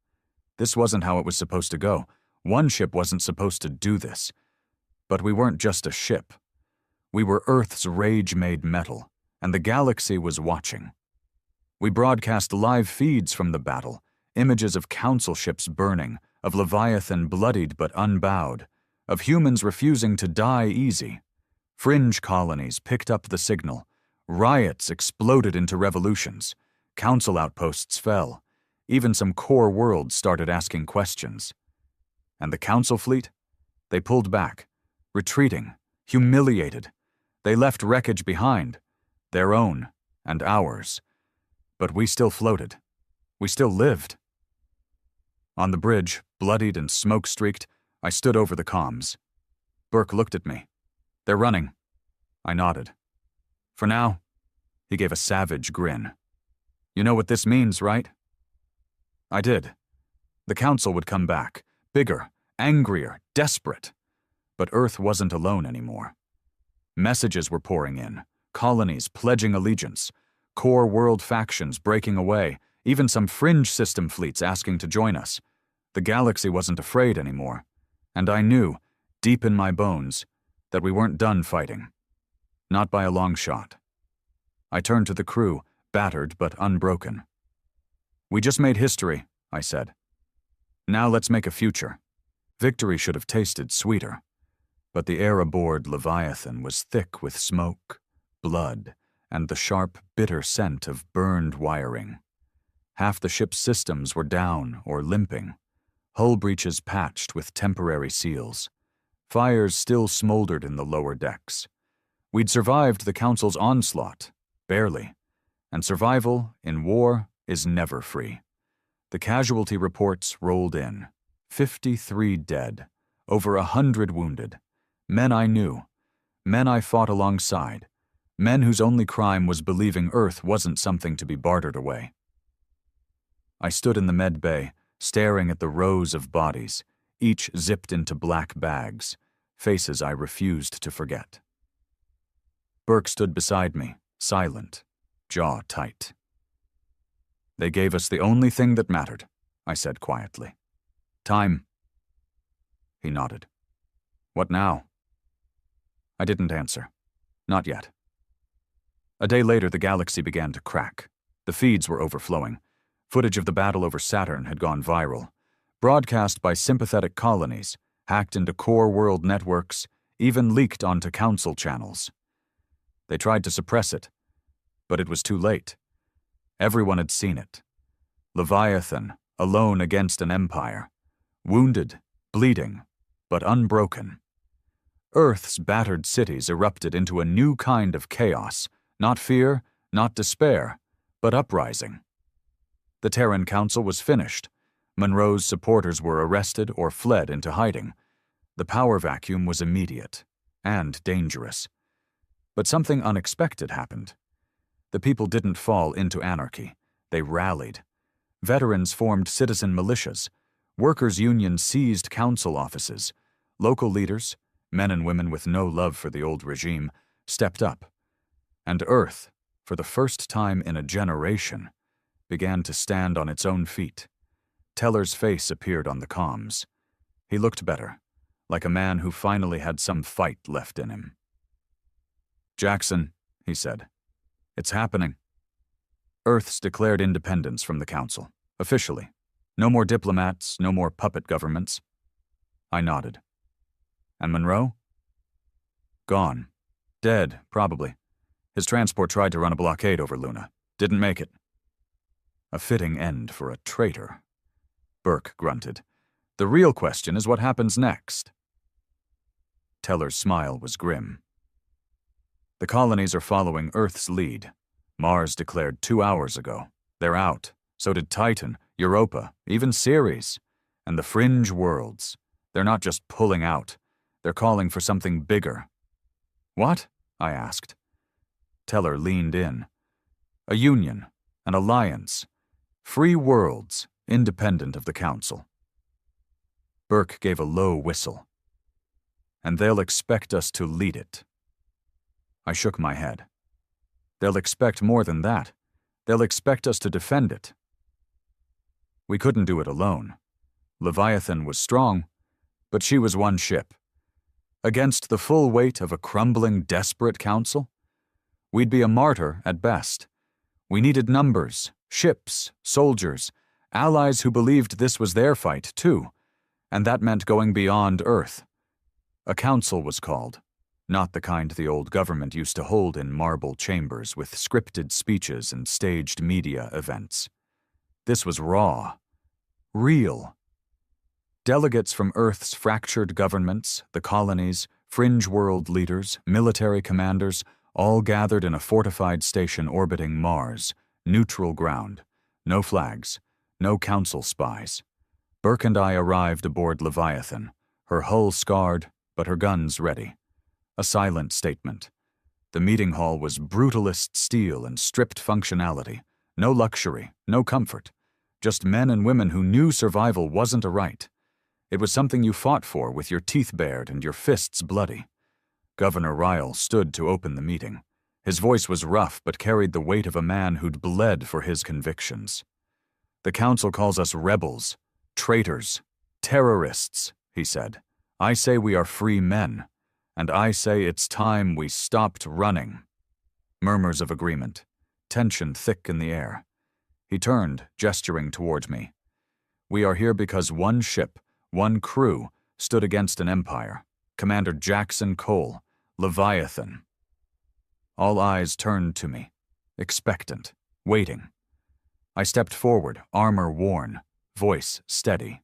This wasn't how it was supposed to go. One ship wasn't supposed to do this. But we weren't just a ship. We were Earth's rage-made metal, and the galaxy was watching. We broadcast live feeds from the battle, images of Council ships burning, of Leviathan bloodied but unbowed, of humans refusing to die easy. Fringe colonies picked up the signal. Riots exploded into revolutions. Council outposts fell. Even some core worlds started asking questions. And the Council fleet? They pulled back, retreating, humiliated. They left wreckage behind, their own and ours. But we still floated. We still lived. On the bridge, bloodied and smoke-streaked, I stood over the comms. Burke looked at me. "They're running." I nodded. "For now." He gave a savage grin. "You know what this means, right?" I did. The Council would come back, bigger, angrier, desperate. But Earth wasn't alone anymore. Messages were pouring in, colonies pledging allegiance, core world factions breaking away, even some fringe system fleets asking to join us. The galaxy wasn't afraid anymore, and I knew, deep in my bones, that we weren't done fighting. Not by a long shot. I turned to the crew, battered but unbroken. "We just made history," I said. "Now let's make a future." Victory should have tasted sweeter. But the air aboard Leviathan was thick with smoke, blood, and the sharp, bitter scent of burned wiring. Half the ship's systems were down or limping, hull breaches patched with temporary seals. Fires still smoldered in the lower decks. We'd survived the Council's onslaught, barely, and survival in war is never free. The casualty reports rolled in. 53 dead, over 100 wounded. Men I knew, men I fought alongside, men whose only crime was believing Earth wasn't something to be bartered away. I stood in the med bay, staring at the rows of bodies, each zipped into black bags, faces I refused to forget. Burke stood beside me, silent, jaw tight. "They gave us the only thing that mattered," I said quietly. "Time." He nodded. "What now?" I didn't answer. Not yet. A day later, the galaxy began to crack. The feeds were overflowing. Footage of the battle over Saturn had gone viral. Broadcast by sympathetic colonies, hacked into core world networks, even leaked onto Council channels. They tried to suppress it, but it was too late. Everyone had seen it. Leviathan, alone against an empire. Wounded, bleeding, but unbroken. Earth's battered cities erupted into a new kind of chaos, not fear, not despair, but uprising. The Terran Council was finished. Monroe's supporters were arrested or fled into hiding. The power vacuum was immediate and dangerous. But something unexpected happened. The people didn't fall into anarchy. They rallied. Veterans formed citizen militias. Workers' unions seized council offices. Local leaders, men and women with no love for the old regime, stepped up. And Earth, for the first time in a generation, began to stand on its own feet. Teller's face appeared on the comms. He looked better, like a man who finally had some fight left in him. "Jackson," he said, "it's happening. Earth's declared independence from the Council, officially. No more diplomats, no more puppet governments." I nodded. "And Monroe?" "Gone. Dead, probably. His transport tried to run a blockade over Luna. Didn't make it." "A fitting end for a traitor," Burke grunted. "The real question is what happens next." Teller's smile was grim. "The colonies are following Earth's lead. Mars declared 2 hours ago. They're out. So did Titan, Europa, even Ceres. And the fringe worlds. They're not just pulling out. They're calling for something bigger." "What?" I asked. Teller leaned in. "A union, an alliance. Free worlds, independent of the Council." Burke gave a low whistle. And they'll expect us to lead it. I shook my head. They'll expect more than that. They'll expect us to defend it. We couldn't do it alone. Leviathan was strong, but she was one ship. Against the full weight of a crumbling, desperate council, we'd be a martyr at best. We needed numbers, ships, soldiers, allies who believed this was their fight, too, and that meant going beyond Earth. A council was called, not the kind the old government used to hold in marble chambers with scripted speeches and staged media events. This was raw, real. Delegates from Earth's fractured governments, the colonies, fringe world leaders, military commanders, all gathered in a fortified station orbiting Mars, neutral ground, no flags, no council spies. Burke and I arrived aboard Leviathan, her hull scarred, but her guns ready. A silent statement. The meeting hall was brutalist steel and stripped functionality. No luxury, no comfort. Just men and women who knew survival wasn't a right. It was something you fought for with your teeth bared and your fists bloody. Governor Ryle stood to open the meeting. His voice was rough but carried the weight of a man who'd bled for his convictions. "The council calls us rebels, traitors, terrorists," he said. "I say we are free men, and I say it's time we stopped running." Murmurs of agreement, tension thick in the air. He turned, gesturing toward me. "We are here because one ship, one crew, stood against an empire. Commander Jackson Cole, Leviathan." All eyes turned to me, expectant, waiting. I stepped forward, armor worn, voice steady.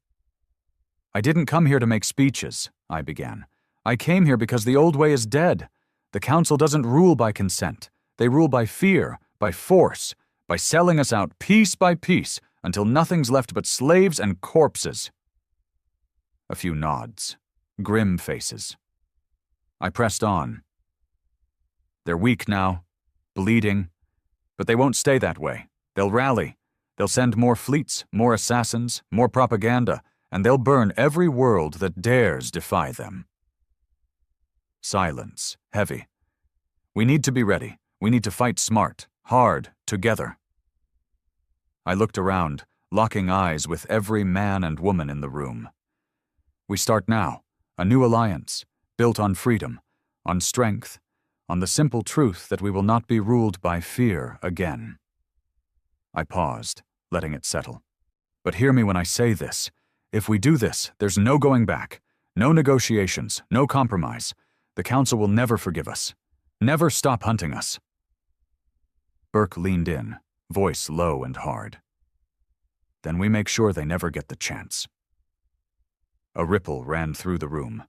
"I didn't come here to make speeches," I began. "I came here because the old way is dead. The council doesn't rule by consent. They rule by fear, by force, by selling us out piece by piece until nothing's left but slaves and corpses." A few nods, grim faces. I pressed on. "They're weak now, bleeding, but they won't stay that way. They'll rally. They'll send more fleets, more assassins, more propaganda, and they'll burn every world that dares defy them." Silence, heavy. "We need to be ready. We need to fight smart, hard, together." I looked around, locking eyes with every man and woman in the room. "We start now, a new alliance, built on freedom, on strength, on the simple truth that we will not be ruled by fear again." I paused, letting it settle. "But hear me when I say this. If we do this, there's no going back, no negotiations, no compromise. The council will never forgive us, never stop hunting us." Burke leaned in, voice low and hard. "Then we make sure they never get the chance." A ripple ran through the room,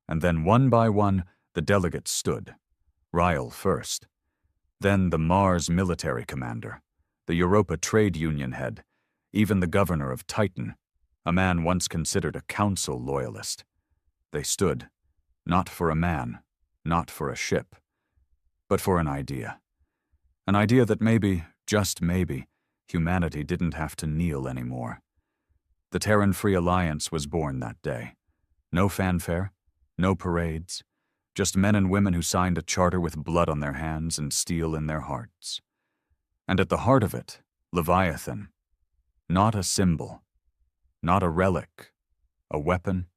and then one by one the delegates stood. Ryle first, then the Mars military commander, the Europa trade union head, even the governor of Titan, a man once considered a council loyalist. They stood, not for a man, not for a ship, but for an idea. An idea that maybe, just maybe, humanity didn't have to kneel anymore. The Terran Free Alliance was born that day. No fanfare, no parades, just men and women who signed a charter with blood on their hands and steel in their hearts. And at the heart of it, Leviathan. Not a symbol, not a relic, a weapon,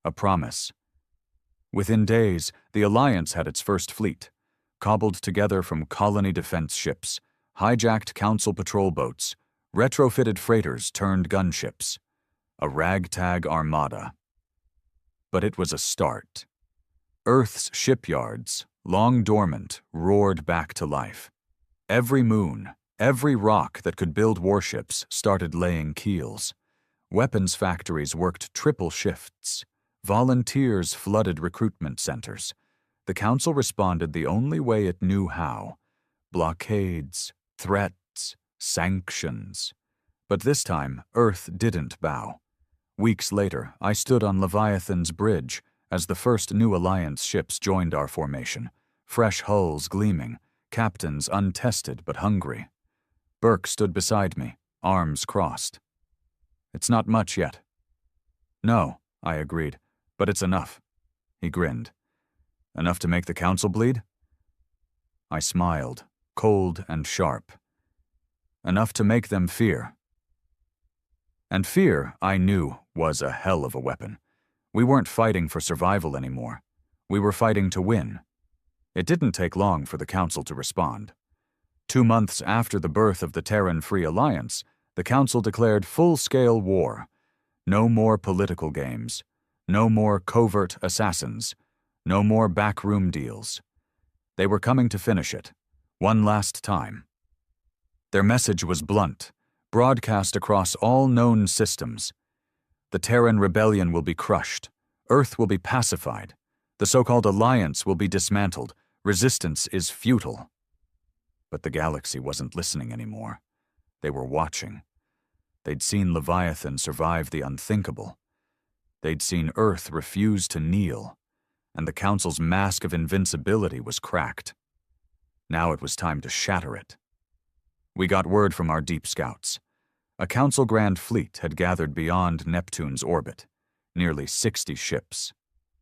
a promise. Within days, the Alliance had its first fleet, cobbled together from colony defense ships, hijacked council patrol boats, retrofitted freighters turned gunships. A ragtag armada. But it was a start. Earth's shipyards, long dormant, roared back to life. Every moon, every rock that could build warships started laying keels. Weapons factories worked triple shifts. Volunteers flooded recruitment centers. The council responded the only way it knew how. Blockades, threats, sanctions. But this time, Earth didn't bow. Weeks later, I stood on Leviathan's bridge as the first new Alliance ships joined our formation, fresh hulls gleaming, captains untested but hungry. Burke stood beside me, arms crossed. "It's not much yet." No, I agreed, but it's enough. He grinned. Enough to make the council bleed? I smiled, cold and sharp. Enough to make them fear. And fear, I knew, was a hell of a weapon. We weren't fighting for survival anymore. We were fighting to win. It didn't take long for the council to respond. 2 months after the birth of the Terran Free Alliance, the council declared full-scale war. No more political games. No more covert assassins. No more backroom deals. They were coming to finish it, one last time. Their message was blunt, broadcast across all known systems. The Terran rebellion will be crushed. Earth will be pacified. The so-called Alliance will be dismantled. Resistance is futile. But the galaxy wasn't listening anymore. They were watching. They'd seen Leviathan survive the unthinkable. They'd seen Earth refuse to kneel, and the Council's mask of invincibility was cracked. Now it was time to shatter it. We got word from our deep scouts. A Council Grand Fleet had gathered beyond Neptune's orbit, nearly 60 ships.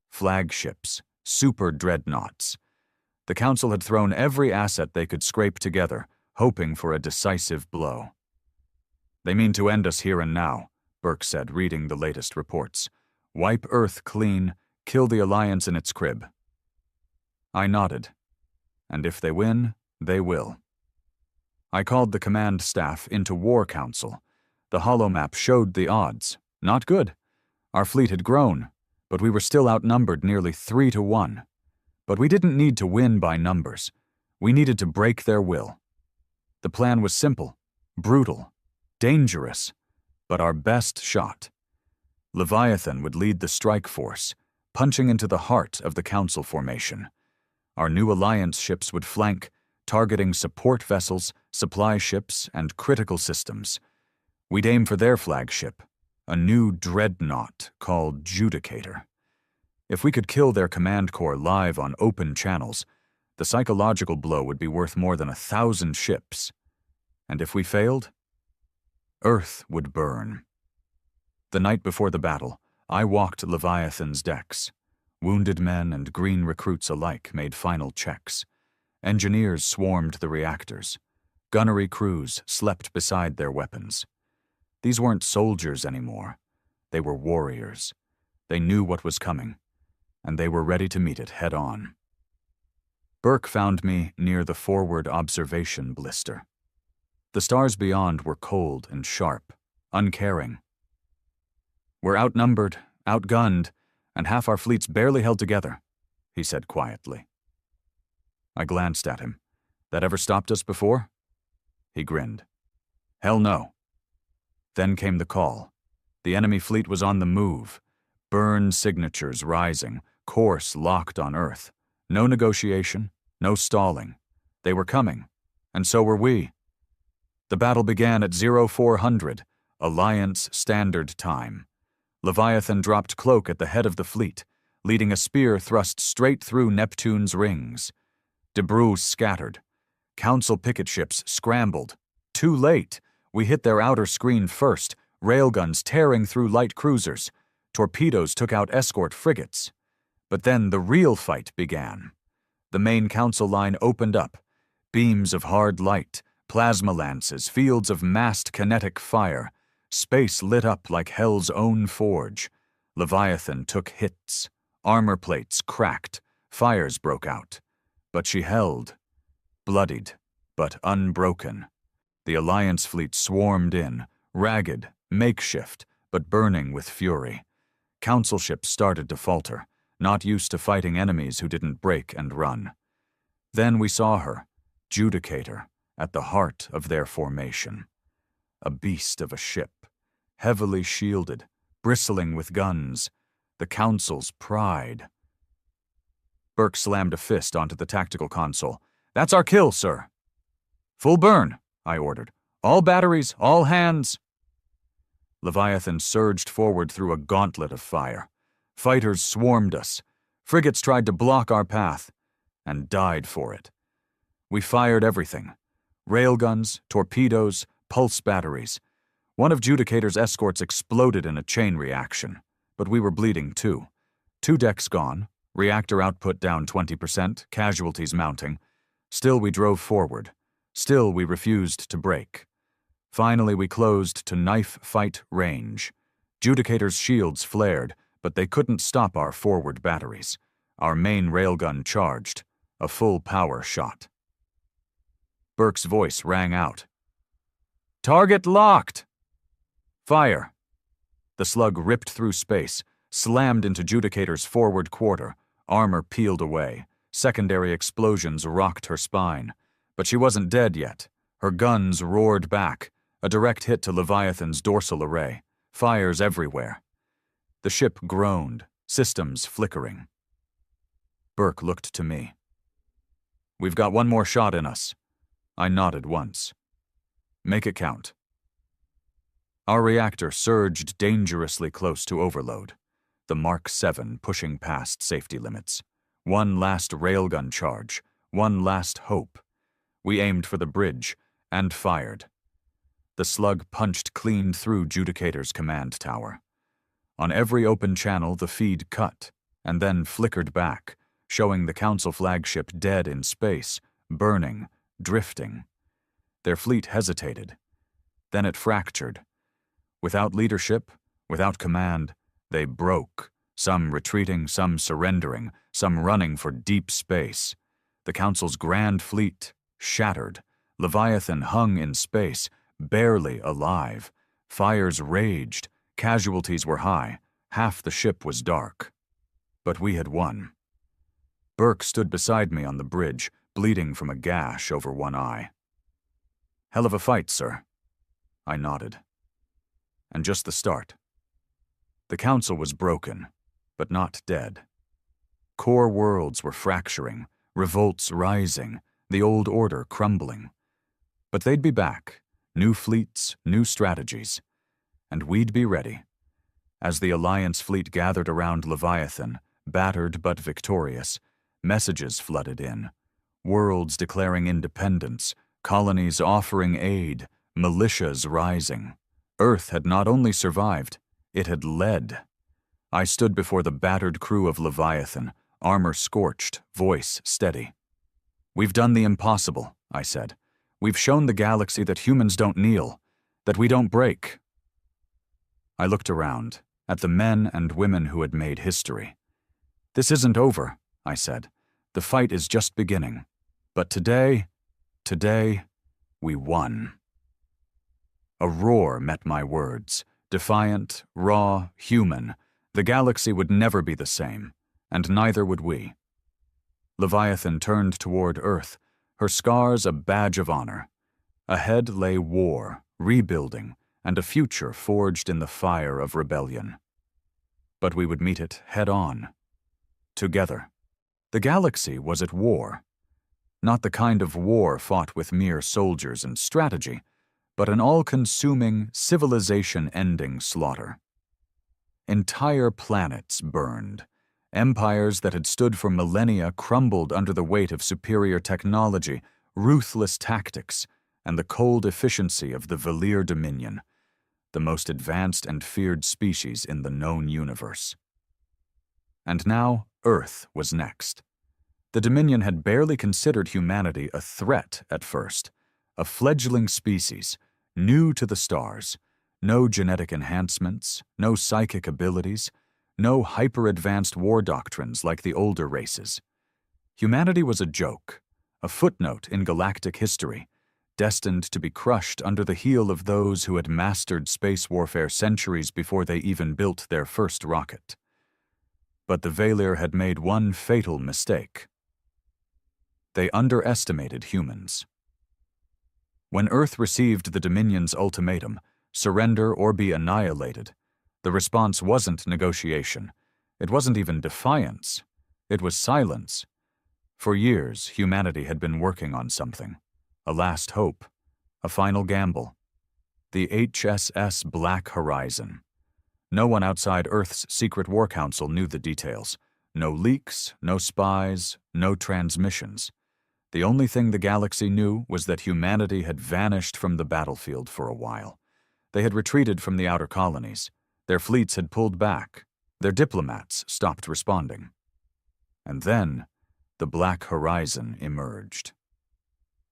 Flagships, super dreadnoughts. The Council had thrown every asset they could scrape together, hoping for a decisive blow. They mean to end us here and now, Burke said, reading the latest reports. Wipe Earth clean, kill the Alliance in its crib. I nodded. And if they win, they will. I called the command staff into War Council. The holomap showed the odds. Not good. Our fleet had grown, but we were still outnumbered nearly 3-1. But we didn't need to win by numbers. We needed to break their will. The plan was simple, brutal, dangerous, but our best shot. Leviathan would lead the strike force, punching into the heart of the Council formation. Our new Alliance ships would flank, targeting support vessels, supply ships, and critical systems. We'd aim for their flagship, a new dreadnought called Judicator. If we could kill their command corps live on open channels, the psychological blow would be worth more than 1,000 ships. And if we failed, Earth would burn. The night before the battle, I walked Leviathan's decks. Wounded men and green recruits alike made final checks. Engineers swarmed the reactors. Gunnery crews slept beside their weapons. These weren't soldiers anymore. They were warriors. They knew what was coming, and they were ready to meet it head-on. Burke found me near the forward observation blister. The stars beyond were cold and sharp, uncaring. We're outnumbered, outgunned, and half our fleet's barely held together, he said quietly. I glanced at him. That ever stopped us before? He grinned. Hell no. Then came the call. The enemy fleet was on the move. Burn signatures rising, course locked on Earth. No negotiation, no stalling. They were coming, and so were we. The battle began at 0400, Alliance Standard Time. Leviathan dropped cloak at the head of the fleet, leading a spear thrust straight through Neptune's rings. Debris scattered. Council picket ships scrambled. Too late. We hit their outer screen first, railguns tearing through light cruisers. Torpedoes took out escort frigates. But then the real fight began. The main council line opened up. Beams of hard light, plasma lances, fields of massed kinetic fire. Space lit up like hell's own forge. Leviathan took hits. Armor plates cracked. Fires broke out. But she held. Bloodied, but unbroken. The Alliance fleet swarmed in, ragged, makeshift, but burning with fury. Council ships started to falter, not used to fighting enemies who didn't break and run. Then we saw her, Judicator, at the heart of their formation. A beast of a ship, heavily shielded, bristling with guns, the Council's pride. Burke slammed a fist onto the tactical console. That's our kill, sir. Full burn, I ordered. All batteries, all hands. Leviathan surged forward through a gauntlet of fire. Fighters swarmed us. Frigates tried to block our path, and died for it. We fired everything. Railguns, torpedoes, pulse batteries. One of Judicator's escorts exploded in a chain reaction. but we were bleeding too. 2 decks gone, reactor output down 20%, casualties mounting. Still we drove forward. Still we refused to break. Finally we closed to knife fight range. Judicator's shields flared, but they couldn't stop our forward batteries. Our main railgun charged, a full power shot. Burke's voice rang out. "Target locked!" "Fire!" The slug ripped through space, slammed into Judicator's forward quarter. Armor peeled away. Secondary explosions rocked her spine. But she wasn't dead yet. Her guns roared back, a direct hit to Leviathan's dorsal array. Fires everywhere. The ship groaned, systems flickering. Burke looked to me. "We've got one more shot in us." I nodded once. "Make it count." Our reactor surged dangerously close to overload, the Mark 7 pushing past safety limits. One last railgun charge, one last hope. We aimed for the bridge and fired. The slug punched clean through Judicator's command tower. On every open channel, the feed cut and then flickered back, showing the Council flagship dead in space, burning, drifting. Their fleet hesitated. Then it fractured. Without leadership, without command, they broke, some retreating, some surrendering, some running for deep space. The Council's grand fleet shattered. Leviathan hung in space, barely alive. Fires raged. Casualties were high. Half the ship was dark. But we had won. Burke stood beside me on the bridge, bleeding from a gash over one eye. "Hell of a fight, sir." I nodded. And just the start. The Council was broken, but not dead. Core worlds were fracturing, revolts rising, the old order crumbling. But they'd be back, new fleets, new strategies. And we'd be ready. As the Alliance fleet gathered around Leviathan, battered but victorious, messages flooded in. Worlds declaring independence, colonies offering aid, militias rising. Earth had not only survived, it had led. I stood before the battered crew of Leviathan, armor scorched, voice steady. "We've done the impossible," I said. "We've shown the galaxy that humans don't kneel, that we don't break." I looked around, at the men and women who had made history. "This isn't over," I said. "The fight is just beginning. But today, we won." A roar met my words, defiant, raw, human. The galaxy would never be the same, and neither would we. Leviathan turned toward Earth, her scars a badge of honor. Ahead lay war, rebuilding, and a future forged in the fire of rebellion. But we would meet it head-on, together. The galaxy was at war. Not the kind of war fought with mere soldiers and strategy, but an all-consuming, civilization-ending slaughter. Entire planets burned. Empires that had stood for millennia crumbled under the weight of superior technology, ruthless tactics, and the cold efficiency of the Valir Dominion, the most advanced and feared species in the known universe. And now, Earth was next. The Dominion had barely considered humanity a threat at first, a fledgling species, new to the stars, no genetic enhancements, no psychic abilities, no hyper-advanced war doctrines like the older races. Humanity was a joke, a footnote in galactic history, destined to be crushed under the heel of those who had mastered space warfare centuries before they even built their first rocket. But the Valir had made one fatal mistake. They underestimated humans. When Earth received the Dominion's ultimatum, surrender or be annihilated, the response wasn't negotiation. It wasn't even defiance. It was silence. For years, humanity had been working on something. A last hope. A final gamble. The HSS Black Horizon. No one outside Earth's Secret War Council knew the details. No leaks, no spies, no transmissions. The only thing the galaxy knew was that humanity had vanished from the battlefield for a while. They had retreated from the outer colonies. Their fleets had pulled back. Their diplomats stopped responding. And then, the Black Horizon emerged.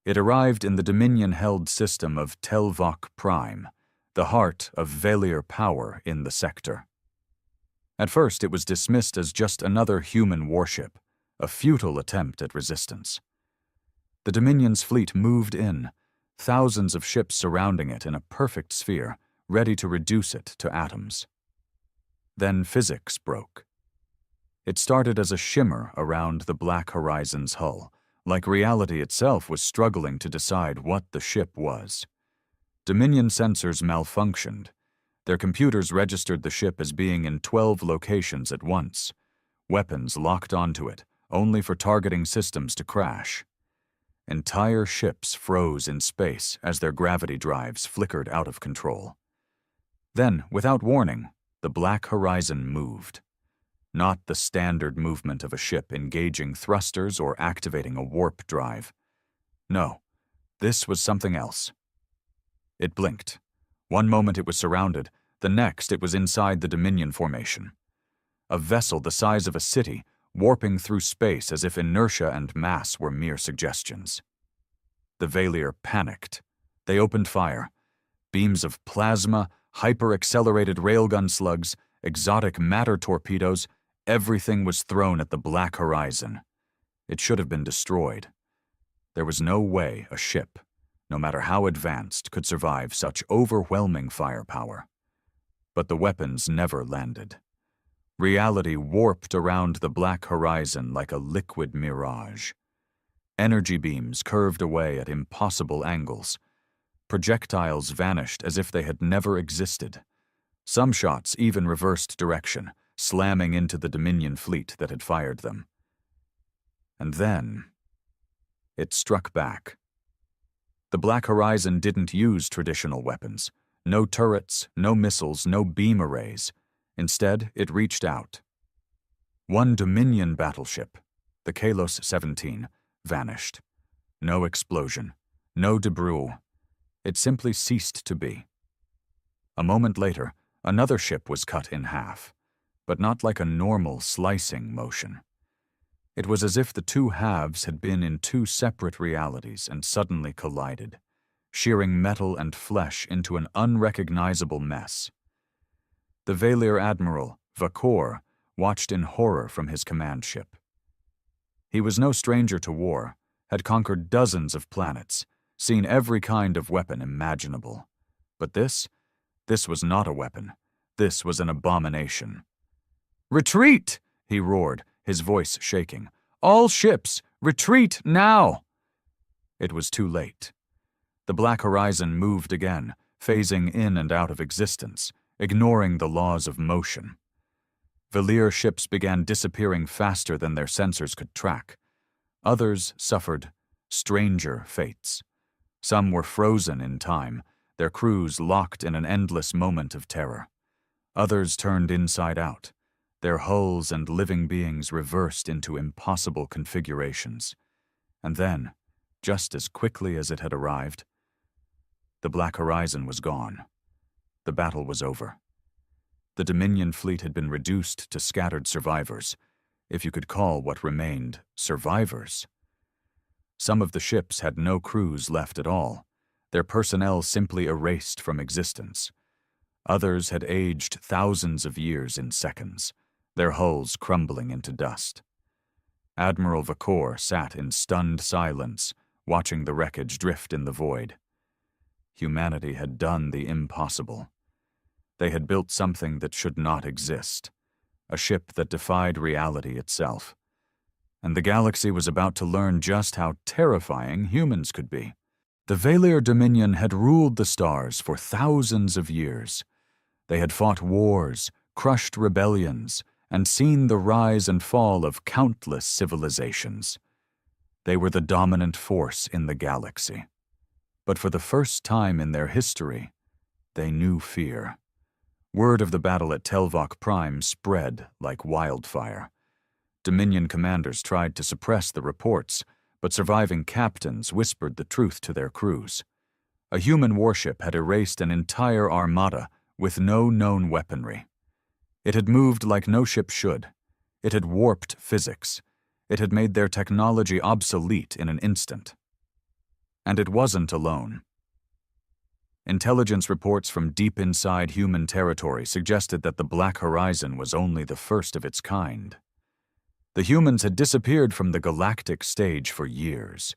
It arrived in the Dominion-held system of Telvok Prime, the heart of Valier power in the sector. At first, it was dismissed as just another human warship, a futile attempt at resistance. The Dominion's fleet moved in, thousands of ships surrounding it in a perfect sphere, ready to reduce it to atoms. Then physics broke. It started as a shimmer around the Black Horizon's hull, like reality itself was struggling to decide what the ship was. Dominion sensors malfunctioned. Their computers registered the ship as being in 12 locations at once. Weapons locked onto it, only for targeting systems to crash. Entire ships froze in space as their gravity drives flickered out of control. Then, without warning, the Black Horizon moved. Not the standard movement of a ship engaging thrusters or activating a warp drive. No, this was something else. It blinked. One moment it was surrounded, the next it was inside the Dominion formation. A vessel the size of a city, warping through space as if inertia and mass were mere suggestions. The Valier panicked. They opened fire. Beams of plasma, hyper-accelerated railgun slugs, exotic matter torpedoes, everything was thrown at the Black Horizon. It should have been destroyed. There was no way a ship, no matter how advanced, could survive such overwhelming firepower. But the weapons never landed. Reality warped around the Black Horizon like a liquid mirage. Energy beams curved away at impossible angles. Projectiles vanished as if they had never existed. Some shots even reversed direction, slamming into the Dominion fleet that had fired them. And then, it struck back. The Black Horizon didn't use traditional weapons. No turrets, no missiles, no beam arrays. Instead, it reached out. One Dominion battleship, the Kalos 17, vanished. No explosion, no debris. It simply ceased to be. A moment later, another ship was cut in half, but not like a normal slicing motion. It was as if the two halves had been in two separate realities and suddenly collided, shearing metal and flesh into an unrecognizable mess. The Valier Admiral, Vakor, watched in horror from his command ship. He was no stranger to war, had conquered dozens of planets, seen every kind of weapon imaginable. But this was not a weapon. This was an abomination. "Retreat!" he roared, his voice shaking. "All ships, retreat now!" It was too late. The Black Horizon moved again, phasing in and out of existence, ignoring the laws of motion. Valier ships began disappearing faster than their sensors could track. Others suffered stranger fates. Some were frozen in time, their crews locked in an endless moment of terror. Others turned inside out, their hulls and living beings reversed into impossible configurations. And then, just as quickly as it had arrived, the Black Horizon was gone. The battle was over. The Dominion fleet had been reduced to scattered survivors, if you could call what remained survivors. Some of the ships had no crews left at all, their personnel simply erased from existence. Others had aged thousands of years in seconds, their hulls crumbling into dust. Admiral Vakor sat in stunned silence, watching the wreckage drift in the void. Humanity had done the impossible. They had built something that should not exist, a ship that defied reality itself. And the galaxy was about to learn just how terrifying humans could be. The Valier Dominion had ruled the stars for thousands of years. They had fought wars, crushed rebellions, and seen the rise and fall of countless civilizations. They were the dominant force in the galaxy. But for the first time in their history, they knew fear. Word of the battle at Telvok Prime spread like wildfire. Dominion commanders tried to suppress the reports, but surviving captains whispered the truth to their crews. A human warship had erased an entire armada with no known weaponry. It had moved like no ship should. It had warped physics. It had made their technology obsolete in an instant. And it wasn't alone. Intelligence reports from deep inside human territory suggested that the Black Horizon was only the first of its kind. The humans had disappeared from the galactic stage for years.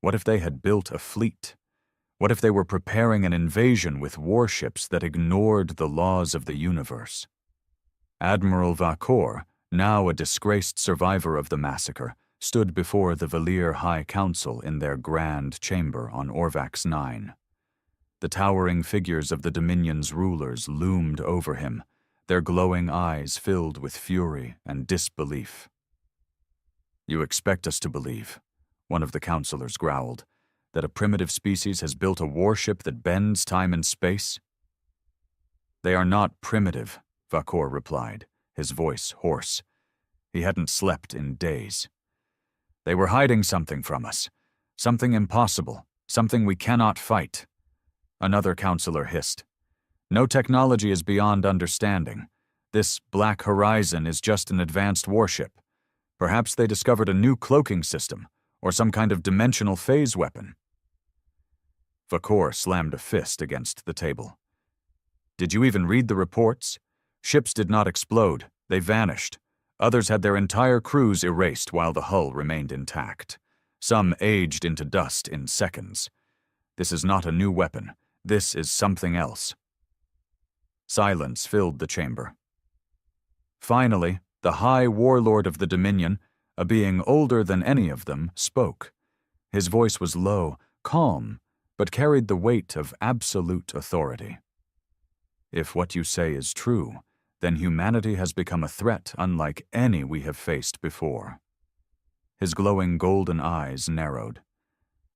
What if they had built a fleet? What if they were preparing an invasion with warships that ignored the laws of the universe? Admiral Vakor, now a disgraced survivor of the massacre, stood before the Valir High Council in their grand chamber on Orvax 9. The towering figures of the Dominion's rulers loomed over him, their glowing eyes filled with fury and disbelief. "You expect us to believe," one of the counselors growled, "that a primitive species has built a warship that bends time and space?" "They are not primitive," Vakor replied, his voice hoarse. He hadn't slept in days. "They were hiding something from us, something impossible, something we cannot fight." Another counselor hissed. "No technology is beyond understanding. This Black Horizon is just an advanced warship. Perhaps they discovered a new cloaking system, or some kind of dimensional phase weapon." Vakor slammed a fist against the table. "Did you even read the reports? Ships did not explode, they vanished. Others had their entire crews erased while the hull remained intact. Some aged into dust in seconds. This is not a new weapon. This is something else." Silence filled the chamber. Finally, the High Warlord of the Dominion, a being older than any of them, spoke. His voice was low, calm, but carried the weight of absolute authority. "If what you say is true, then humanity has become a threat unlike any we have faced before." His glowing golden eyes narrowed.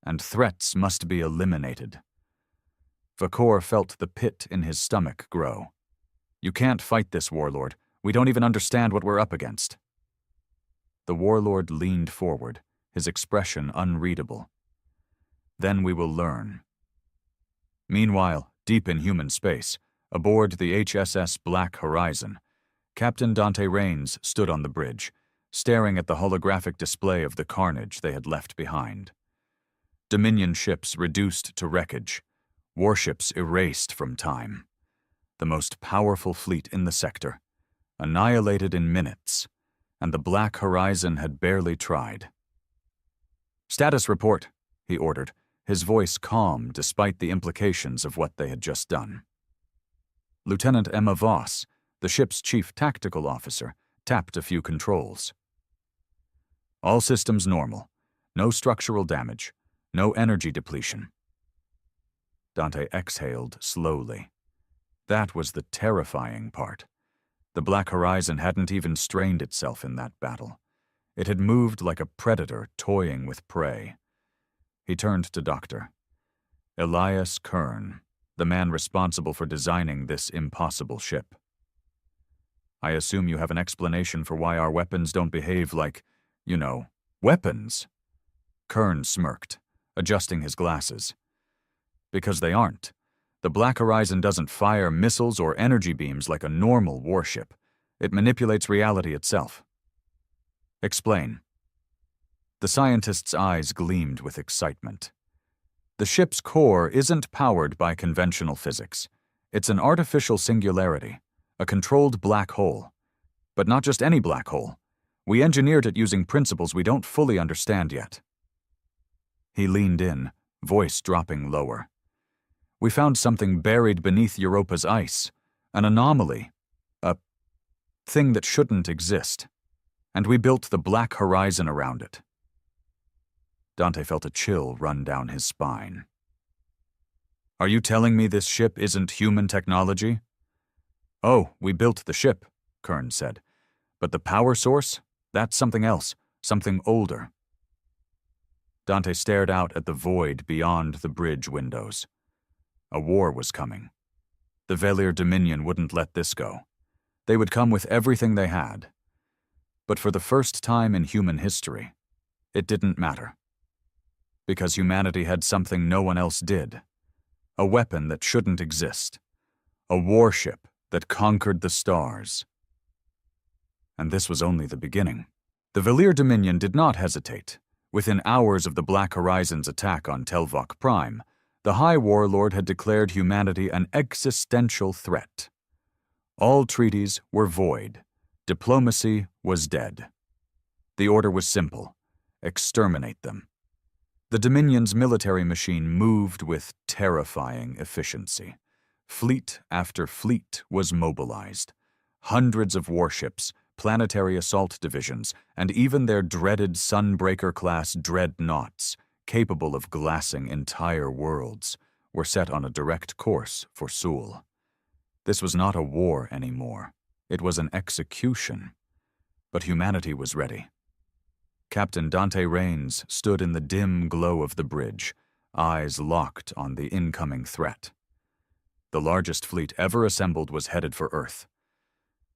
"And threats must be eliminated." Vakor felt the pit in his stomach grow. "You can't fight this, Warlord. We don't even understand what we're up against." The Warlord leaned forward, his expression unreadable. "Then we will learn." Meanwhile, deep in human space, aboard the HSS Black Horizon, Captain Dante Raines stood on the bridge, staring at the holographic display of the carnage they had left behind. Dominion ships reduced to wreckage, warships erased from time. The most powerful fleet in the sector, annihilated in minutes, and the Black Horizon had barely tried. "Status report," he ordered, his voice calm despite the implications of what they had just done. Lieutenant Emma Voss, the ship's chief tactical officer, tapped a few controls. "All systems normal. No structural damage. No energy depletion." Dante exhaled slowly. That was the terrifying part. The Black Horizon hadn't even strained itself in that battle. It had moved like a predator toying with prey. He turned to Dr. Elias Kern, the man responsible for designing this impossible ship. "I assume you have an explanation for why our weapons don't behave like, weapons." Kern smirked, adjusting his glasses. "Because they aren't. The Black Horizon doesn't fire missiles or energy beams like a normal warship. It manipulates reality itself." "Explain." The scientist's eyes gleamed with excitement. "The ship's core isn't powered by conventional physics. It's an artificial singularity, a controlled black hole. But not just any black hole. We engineered it using principles we don't fully understand yet." He leaned in, voice dropping lower. "We found something buried beneath Europa's ice, an anomaly, a thing that shouldn't exist. And we built the Black Horizon around it." Dante felt a chill run down his spine. "Are you telling me this ship isn't human technology?" "Oh, we built the ship," Kern said. "But the power source? That's something else, something older." Dante stared out at the void beyond the bridge windows. A war was coming. The Valir Dominion wouldn't let this go. They would come with everything they had. But for the first time in human history, it didn't matter. Because humanity had something no one else did. A weapon that shouldn't exist. A warship that conquered the stars. And this was only the beginning. The Valir Dominion did not hesitate. Within hours of the Black Horizon's attack on Telvok Prime, the High Warlord had declared humanity an existential threat. All treaties were void. Diplomacy was dead. The order was simple: exterminate them. The Dominion's military machine moved with terrifying efficiency. Fleet after fleet was mobilized. Hundreds of warships, planetary assault divisions, and even their dreaded Sunbreaker-class dreadnoughts, capable of glassing entire worlds, were set on a direct course for Sul. This was not a war anymore. It was an execution. But humanity was ready. Captain Dante Raines stood in the dim glow of the bridge, eyes locked on the incoming threat. The largest fleet ever assembled was headed for Earth.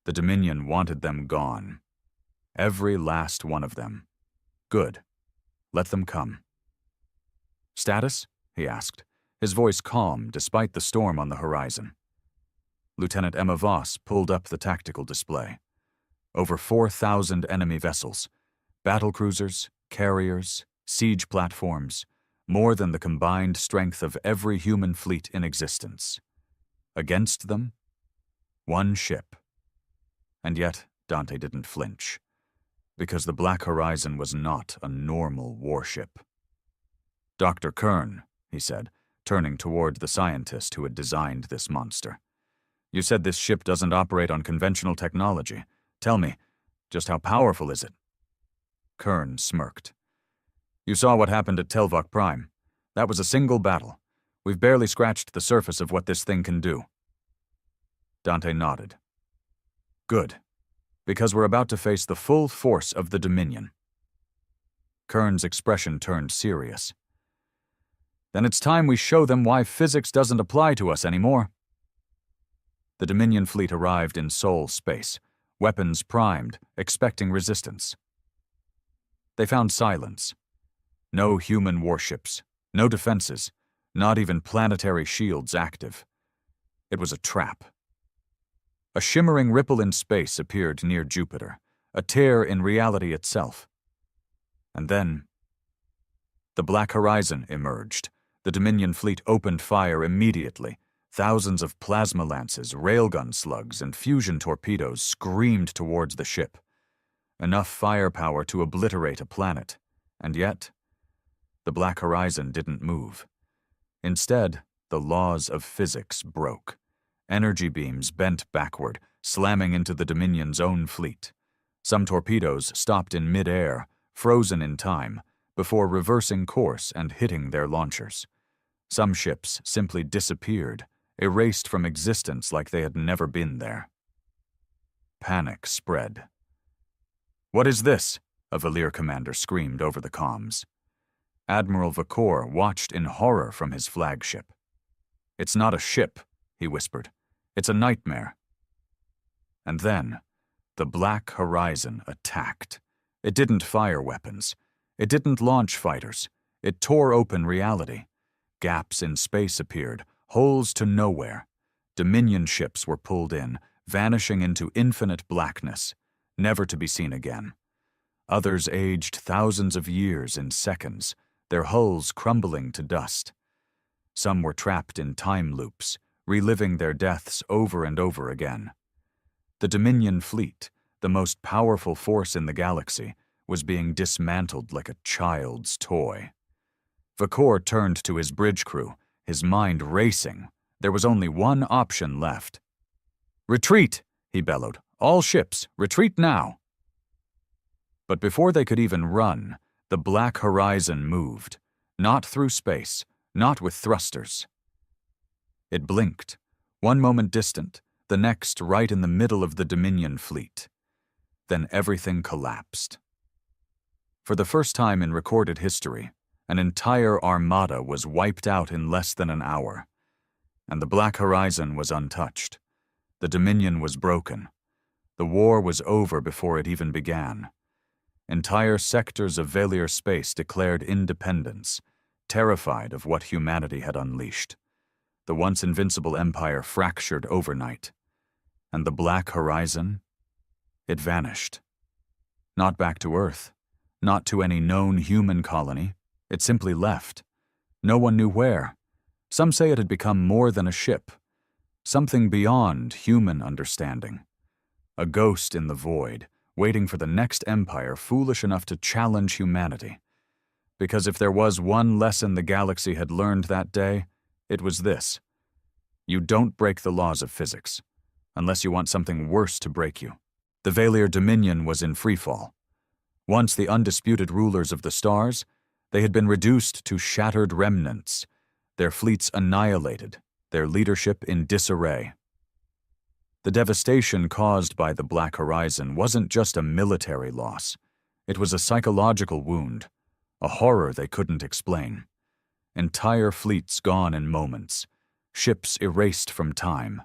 The Dominion wanted them gone. Every last one of them. Good. Let them come. "Status?" he asked, his voice calm despite the storm on the horizon. Lieutenant Emma Voss pulled up the tactical display. Over 4,000 enemy vessels, battlecruisers, carriers, siege platforms, more than the combined strength of every human fleet in existence. Against them, one ship. And yet, Dante didn't flinch, because the Black Horizon was not a normal warship. "Dr. Kern," he said, turning toward the scientist who had designed this monster. "You said this ship doesn't operate on conventional technology. Tell me, just how powerful is it?" Kern smirked. "You saw what happened at Telvok Prime. That was a single battle. We've barely scratched the surface of what this thing can do." Dante nodded. "Good, because we're about to face the full force of the Dominion." Kern's expression turned serious. "Then it's time we show them why physics doesn't apply to us anymore." The Dominion fleet arrived in Sol space, weapons primed, expecting resistance. They found silence. No human warships, no defenses, not even planetary shields active. It was a trap. A shimmering ripple in space appeared near Jupiter, a tear in reality itself. And then, the Black Horizon emerged. The Dominion fleet opened fire immediately. Thousands of plasma lances, railgun slugs, and fusion torpedoes screamed towards the ship. Enough firepower to obliterate a planet. And yet, the Black Horizon didn't move. Instead, the laws of physics broke. Energy beams bent backward, slamming into the Dominion's own fleet. Some torpedoes stopped in mid-air, frozen in time, before reversing course and hitting their launchers. Some ships simply disappeared, erased from existence like they had never been there. Panic spread. "What is this?" a Valir commander screamed over the comms. Admiral Vakor watched in horror from his flagship. "It's not a ship," he whispered. "It's a nightmare." And then, the Black Horizon attacked. It didn't fire weapons. It didn't launch fighters. It tore open reality. Gaps in space appeared, holes to nowhere. Dominion ships were pulled in, vanishing into infinite blackness, never to be seen again. Others aged thousands of years in seconds, their hulls crumbling to dust. Some were trapped in time loops, reliving their deaths over and over again. The Dominion fleet, the most powerful force in the galaxy, was being dismantled like a child's toy. Vakor turned to his bridge crew, his mind racing. There was only one option left. "Retreat!" he bellowed. "All ships, retreat now!" But before they could even run, the Black Horizon moved, not through space, not with thrusters. It blinked, one moment distant, the next right in the middle of the Dominion fleet. Then everything collapsed. For the first time in recorded history, an entire armada was wiped out in less than an hour. And the Black Horizon was untouched. The Dominion was broken. The war was over before it even began. Entire sectors of Valir space declared independence, terrified of what humanity had unleashed. The once invincible empire fractured overnight. And the Black Horizon? It vanished. Not back to Earth, not to any known human colony. It simply left. No one knew where. Some say it had become more than a ship, something beyond human understanding. A ghost in the void, waiting for the next empire foolish enough to challenge humanity. Because if there was one lesson the galaxy had learned that day, it was this: you don't break the laws of physics, unless you want something worse to break you. The Valier Dominion was in freefall. Once the undisputed rulers of the stars, they had been reduced to shattered remnants, their fleets annihilated, their leadership in disarray. The devastation caused by the Black Horizon wasn't just a military loss. It was a psychological wound, a horror they couldn't explain. Entire fleets gone in moments, ships erased from time,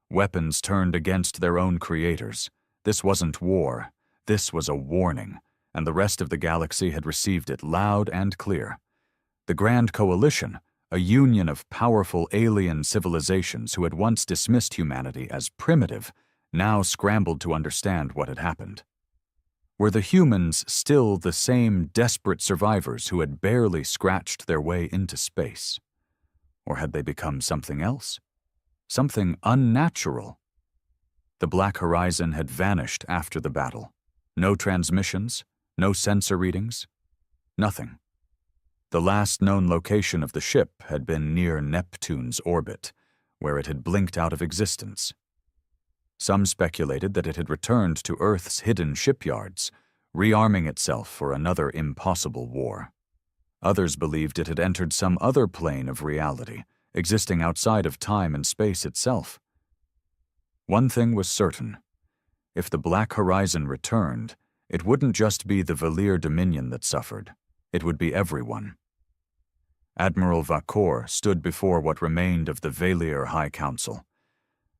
weapons turned against their own creators. This wasn't war, this was a warning, and the rest of the galaxy had received it loud and clear. The Grand Coalition, a union of powerful alien civilizations who had once dismissed humanity as primitive, now scrambled to understand what had happened. Were the humans still the same desperate survivors who had barely scratched their way into space? Or had they become something else? Something unnatural? The Black Horizon had vanished after the battle. No transmissions, no sensor readings, nothing. The last known location of the ship had been near Neptune's orbit, where it had blinked out of existence. Some speculated that it had returned to Earth's hidden shipyards, rearming itself for another impossible war. Others believed it had entered some other plane of reality, existing outside of time and space itself. One thing was certain: if the Black Horizon returned, it wouldn't just be the Valier Dominion that suffered, it would be everyone. Admiral Vakor stood before what remained of the Valier High Council.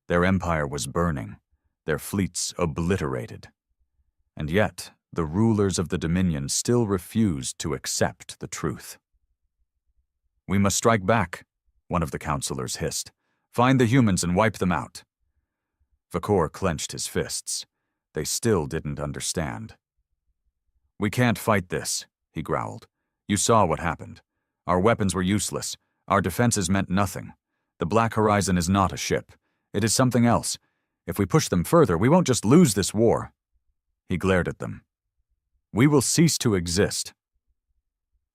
Their empire was burning, their fleets obliterated. And yet, the rulers of the Dominion still refused to accept the truth. "We must strike back," one of the counselors hissed. "Find the humans and wipe them out." Vakor clenched his fists. They still didn't understand. "We can't fight this," he growled. "You saw what happened. Our weapons were useless. Our defenses meant nothing. The Black Horizon is not a ship. It is something else. If we push them further, we won't just lose this war." He glared at them. "We will cease to exist."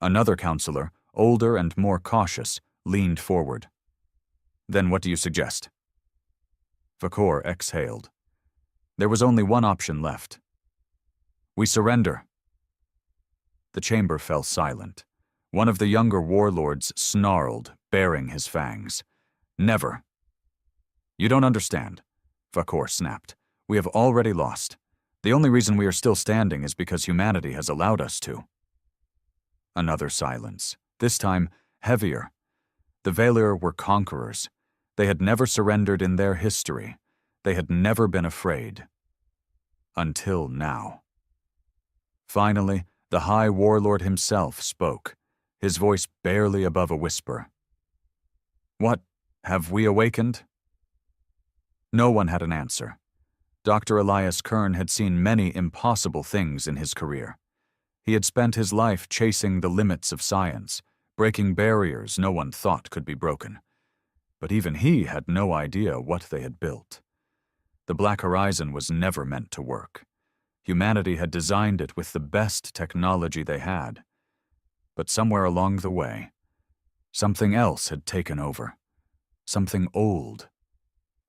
Another counselor, older and more cautious, leaned forward. "Then what do you suggest?" Vakor exhaled. There was only one option left. "We surrender." The chamber fell silent. One of the younger warlords snarled, baring his fangs. "Never." "You don't understand," Vakor snapped. "We have already lost. The only reason we are still standing is because humanity has allowed us to." Another silence, this time heavier. The Valier were conquerors. They had never surrendered in their history. They had never been afraid. Until now. Finally, the High Warlord himself spoke, his voice barely above a whisper. "What, have we awakened?" No one had an answer. Dr. Elias Kern had seen many impossible things in his career. He had spent his life chasing the limits of science, breaking barriers no one thought could be broken. But even he had no idea what they had built. The Black Horizon was never meant to work. Humanity had designed it with the best technology they had. But somewhere along the way, something else had taken over. Something old.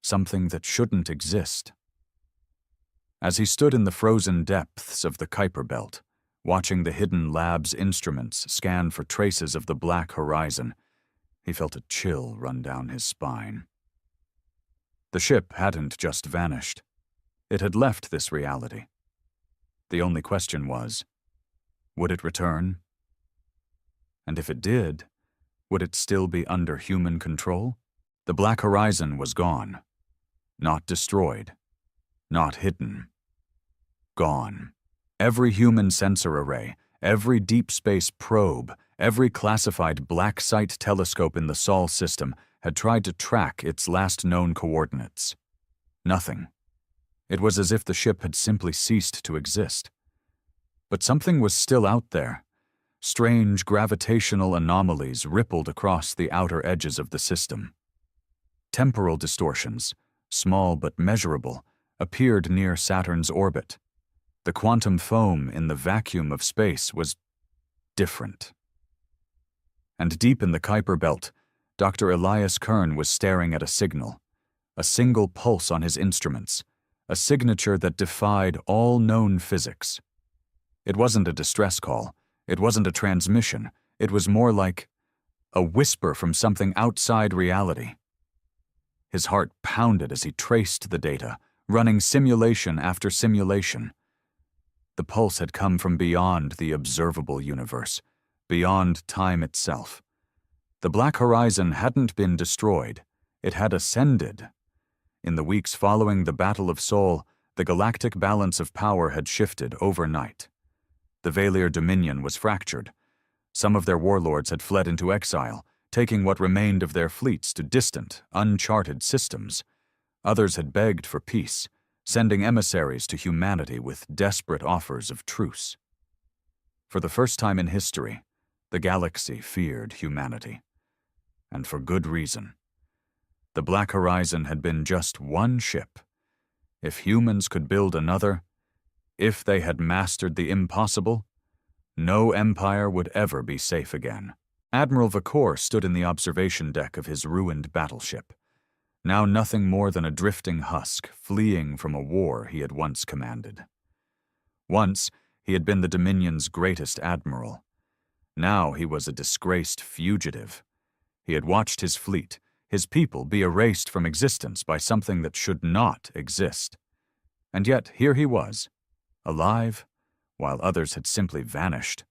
Something that shouldn't exist. As he stood in the frozen depths of the Kuiper Belt, watching the hidden lab's instruments scan for traces of the Black Horizon, he felt a chill run down his spine. The ship hadn't just vanished. It had left this reality. The only question was, would it return? And if it did, would it still be under human control? The Black Horizon was gone. Not destroyed. Not hidden. Gone. Every human sensor array, every deep space probe, every classified black site telescope in the Sol system had tried to track its last known coordinates. Nothing. It was as if the ship had simply ceased to exist. But something was still out there. Strange gravitational anomalies rippled across the outer edges of the system. Temporal distortions, small but measurable, appeared near Saturn's orbit. The quantum foam in the vacuum of space was different. And deep in the Kuiper belt, Dr. Elias Kern was staring at a signal, a single pulse on his instruments, a signature that defied all known physics. It wasn't a distress call. It wasn't a transmission. It was more like a whisper from something outside reality. His heart pounded as he traced the data, running simulation after simulation. The pulse had come from beyond the observable universe, beyond time itself. The black horizon hadn't been destroyed. It had ascended. In the weeks following the Battle of Sol, the galactic balance of power had shifted overnight. The Valier Dominion was fractured. Some of their warlords had fled into exile, taking what remained of their fleets to distant, uncharted systems. Others had begged for peace, sending emissaries to humanity with desperate offers of truce. For the first time in history, the galaxy feared humanity. And for good reason. The Black Horizon had been just one ship. If humans could build another, if they had mastered the impossible, no empire would ever be safe again. Admiral Vakor stood in the observation deck of his ruined battleship, now nothing more than a drifting husk fleeing from a war he had once commanded. Once, he had been the Dominion's greatest admiral. Now he was a disgraced fugitive. He had watched his fleet, his people, be erased from existence by something that should not exist. And yet here he was, alive, while others had simply vanished.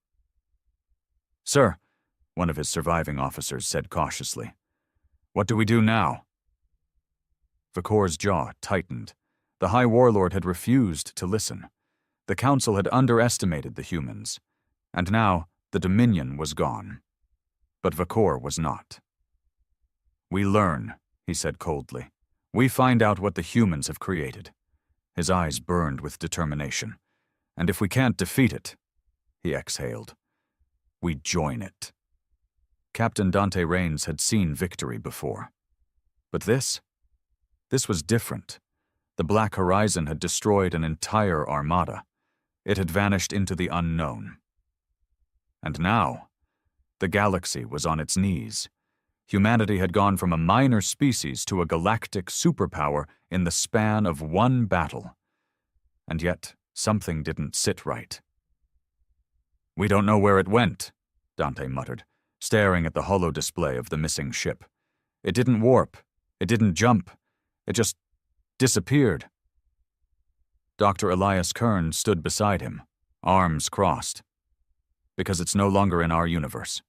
"Sir," one of his surviving officers said cautiously, "what do we do now?" Vakor's jaw tightened. The High Warlord had refused to listen. The Council had underestimated the humans, and now the Dominion was gone. But Vakor was not. "We learn," he said coldly. "We find out what the humans have created." His eyes burned with determination. "And if we can't defeat it," he exhaled, "we join it." Captain Dante Raines had seen victory before. But this was different. The Black Horizon had destroyed an entire armada. It had vanished into the unknown. And now, the galaxy was on its knees. Humanity had gone from a minor species to a galactic superpower in the span of one battle. And yet, something didn't sit right. "We don't know where it went," Dante muttered, staring at the holo display of the missing ship. "It didn't warp. It didn't jump. It just disappeared." Dr. Elias Kern stood beside him, arms crossed. "Because it's no longer in our universe."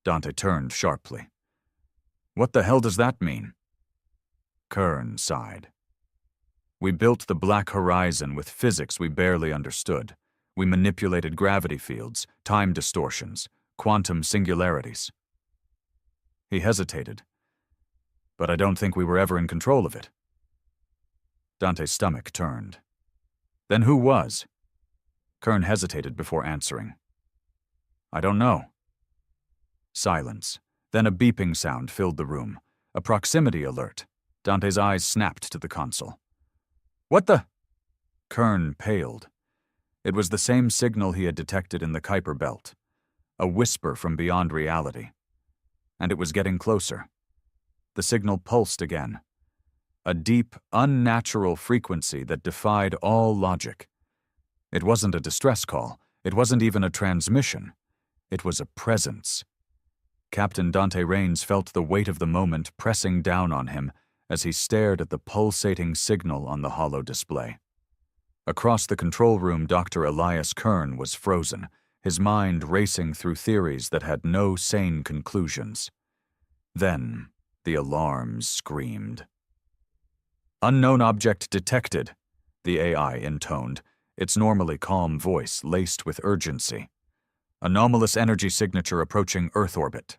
Dante turned sharply. "What the hell does that mean?" Kern sighed. "We built the Black Horizon with physics we barely understood. We manipulated gravity fields, time distortions, quantum singularities." He hesitated. "But I don't think we were ever in control of it." Dante's stomach turned. "Then who was?" Kern hesitated before answering. "I don't know." Silence. Then a beeping sound filled the room. A proximity alert. Dante's eyes snapped to the console. "What the?" Kern paled. It was the same signal he had detected in the Kuiper belt. A whisper from beyond reality. And it was getting closer. The signal pulsed again. A deep, unnatural frequency that defied all logic. It wasn't a distress call. It wasn't even a transmission. It was a presence. Captain Dante Raines felt the weight of the moment pressing down on him as he stared at the pulsating signal on the holo display. Across the control room, Dr. Elias Kern was frozen, his mind racing through theories that had no sane conclusions. Then, the alarm screamed. "Unknown object detected," the AI intoned, its normally calm voice laced with urgency. "Anomalous energy signature approaching Earth orbit."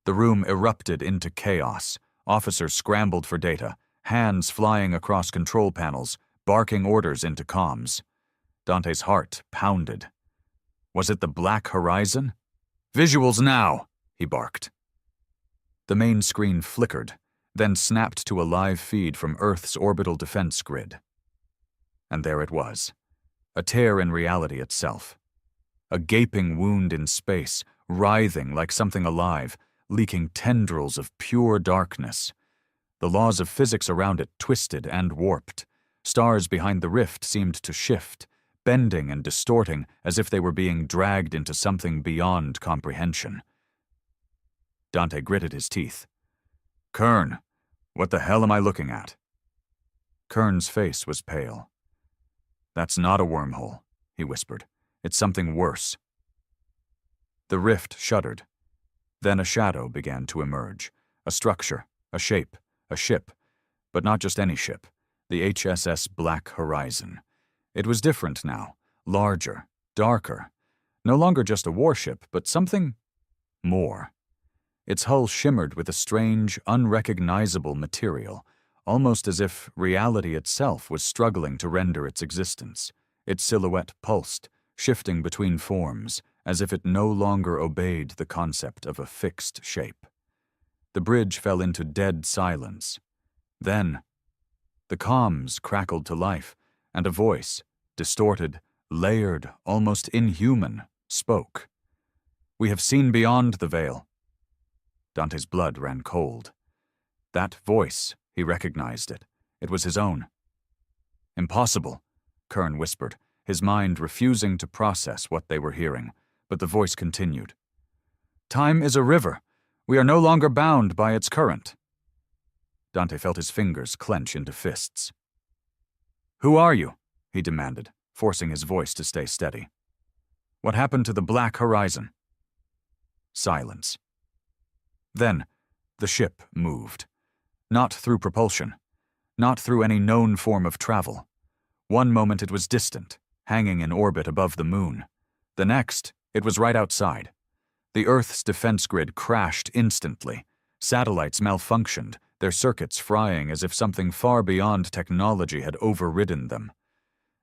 The room erupted into chaos. Officers scrambled for data. hands flying across control panels, barking orders into comms. Dante's heart pounded. Was it the Black Horizon? "Visuals now!" he barked. The main screen flickered, then snapped to a live feed from Earth's orbital defense grid. And there it was, a tear in reality itself. A gaping wound in space, writhing like something alive, leaking tendrils of pure darkness. The laws of physics around it twisted and warped. Stars behind the rift seemed to shift, bending and distorting as if they were being dragged into something beyond comprehension. Dante gritted his teeth. "Kern, what the hell am I looking at?" Kern's face was pale. "That's not a wormhole," he whispered. "It's something worse." The rift shuddered. Then a shadow began to emerge. A structure, a shape, a ship. But not just any ship. The HSS Black Horizon. It was different now. Larger, darker. No longer just a warship, but something more. Its hull shimmered with a strange, unrecognizable material, almost as if reality itself was struggling to render its existence. Its silhouette pulsed, shifting between forms, as if it no longer obeyed the concept of a fixed shape. The bridge fell into dead silence. Then, the comms crackled to life, and a voice, distorted, layered, almost inhuman, spoke. "We have seen beyond the veil." Dante's blood ran cold. That voice, he recognized it. It was his own. "Impossible," Kern whispered, his mind refusing to process what they were hearing, but the voice continued. "Time is a river. We are no longer bound by its current." Dante felt his fingers clench into fists. "Who are you?" he demanded, forcing his voice to stay steady. "What happened to the Black Horizon?" Silence. Then, the ship moved. Not through propulsion. Not through any known form of travel. One moment it was distant, hanging in orbit above the moon. The next, it was right outside. The Earth's defense grid crashed instantly. Satellites malfunctioned, their circuits frying as if something far beyond technology had overridden them.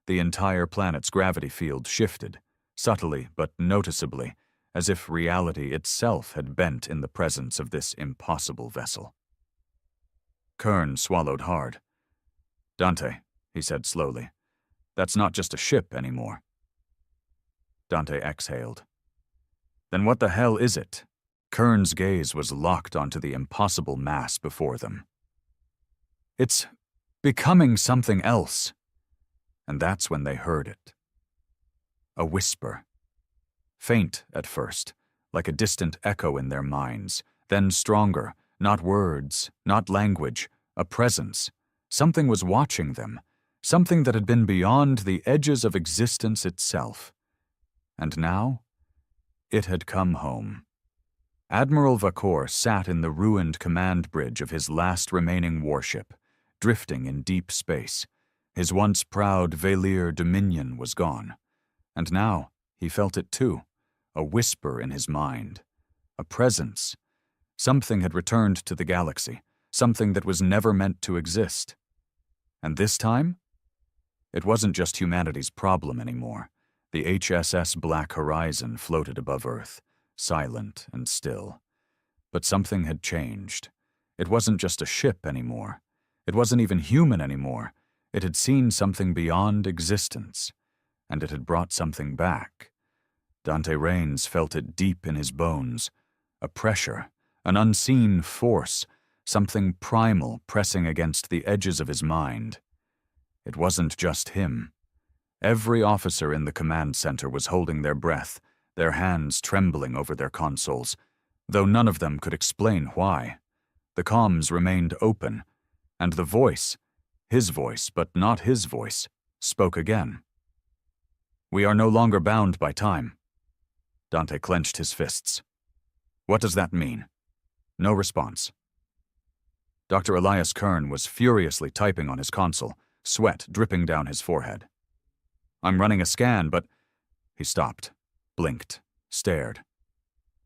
The entire planet's gravity field shifted, subtly but noticeably, as if reality itself had bent in the presence of this impossible vessel. Kern swallowed hard. "Dante," he said slowly, "that's not just a ship anymore." Dante exhaled. "Then what the hell is it?" Kern's gaze was locked onto the impossible mass before them. "It's becoming something else." And that's when they heard it. A whisper. Faint at first, like a distant echo in their minds, then stronger, not words, not language, a presence. Something was watching them, something that had been beyond the edges of existence itself. And now, it had come home. Admiral Vakor sat in the ruined command bridge of his last remaining warship, drifting in deep space. His once proud Valir dominion was gone. And now, he felt it too, a whisper in his mind, a presence. Something had returned to the galaxy, something that was never meant to exist. And this time? It wasn't just humanity's problem anymore. The HSS Black Horizon floated above Earth, silent and still. But something had changed. It wasn't just a ship anymore. It wasn't even human anymore. It had seen something beyond existence, and it had brought something back. Dante Raines felt it deep in his bones, a pressure, an unseen force, something primal pressing against the edges of his mind. It wasn't just him. Every officer in the command center was holding their breath, their hands trembling over their consoles, though none of them could explain why. The comms remained open, and the voice, his voice but not his voice, spoke again. "We are no longer bound by time." Dante clenched his fists. "What does that mean?" No response. Dr. Elias Kern was furiously typing on his console, sweat dripping down his forehead. "I'm running a scan, but—" He stopped, blinked, stared.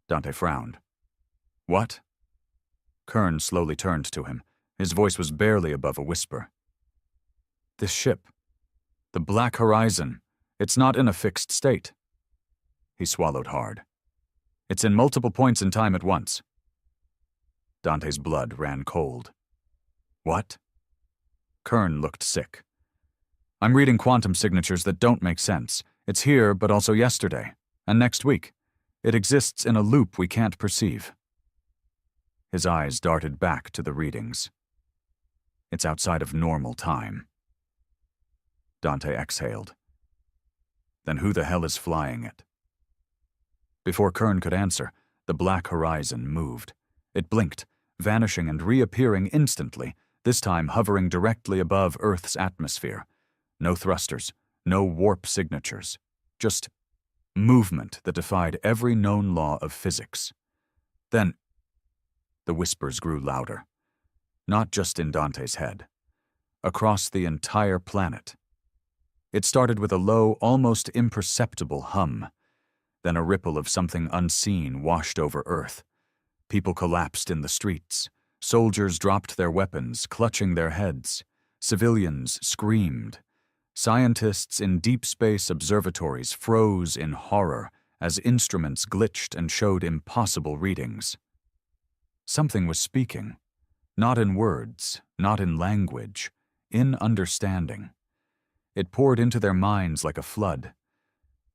Dante frowned. "What?" Kern slowly turned to him, His voice was barely above a whisper. "This ship, the Black Horizon, it's not in a fixed state." He swallowed hard. "It's in multiple points in time at once." Dante's blood ran cold. "What?" Kern looked sick. "I'm reading quantum signatures that don't make sense. It's here, but also yesterday, and next week. It exists in a loop we can't perceive." His eyes darted back to the readings. "It's outside of normal time." Dante exhaled. "Then who the hell is flying it?" Before Kern could answer, the Black Horizon moved. It blinked, vanishing and reappearing instantly, this time hovering directly above Earth's atmosphere. No thrusters, no warp signatures, just movement that defied every known law of physics. Then, the whispers grew louder, not just in Dante's head, across the entire planet. It started with a low, almost imperceptible hum. Then a ripple of something unseen washed over Earth. People collapsed in the streets. Soldiers dropped their weapons, clutching their heads. Civilians screamed. Scientists in deep space observatories froze in horror as instruments glitched and showed impossible readings. Something was speaking, not in words, not in language, in understanding. It poured into their minds like a flood.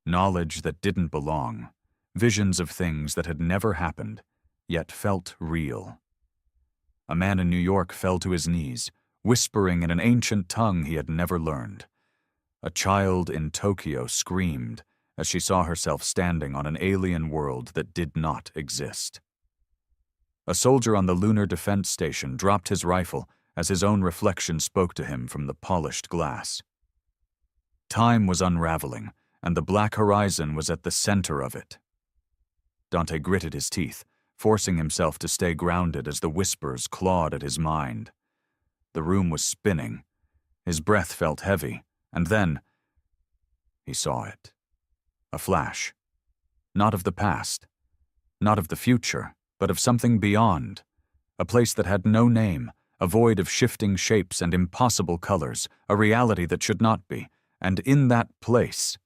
Knowledge that didn't belong, visions of things that had never happened, yet felt real. A man in New York fell to his knees, whispering in an ancient tongue he had never learned. A child in Tokyo screamed as she saw herself standing on an alien world that did not exist. A soldier on the Lunar Defense Station dropped his rifle as his own reflection spoke to him from the polished glass. Time was unraveling, and the Black Horizon was at the center of it. Dante gritted his teeth, forcing himself to stay grounded as the whispers clawed at his mind. The room was spinning. His breath felt heavy, and then he saw it. A flash. Not of the past, not of the future, but of something beyond. A place that had no name, a void of shifting shapes and impossible colors, a reality that should not be, and in that place,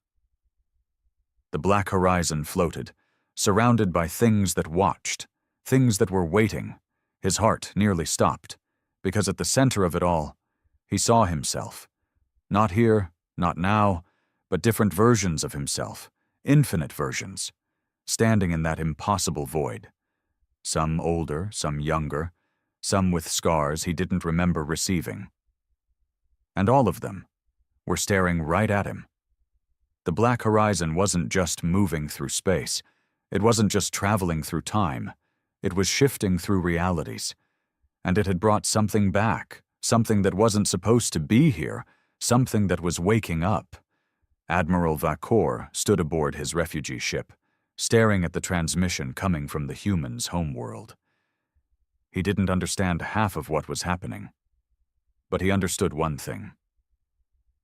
the Black Horizon floated, surrounded by things that watched, things that were waiting. His heart nearly stopped, because at the center of it all, he saw himself. Not here, not now, but different versions of himself, infinite versions, standing in that impossible void. Some older, some younger, some with scars he didn't remember receiving. And all of them were staring right at him. The Black Horizon wasn't just moving through space. It wasn't just traveling through time. It was shifting through realities. And it had brought something back, something that wasn't supposed to be here, something that was waking up. Admiral Vakor stood aboard his refugee ship, staring at the transmission coming from the humans' homeworld. He didn't understand half of what was happening, but he understood one thing.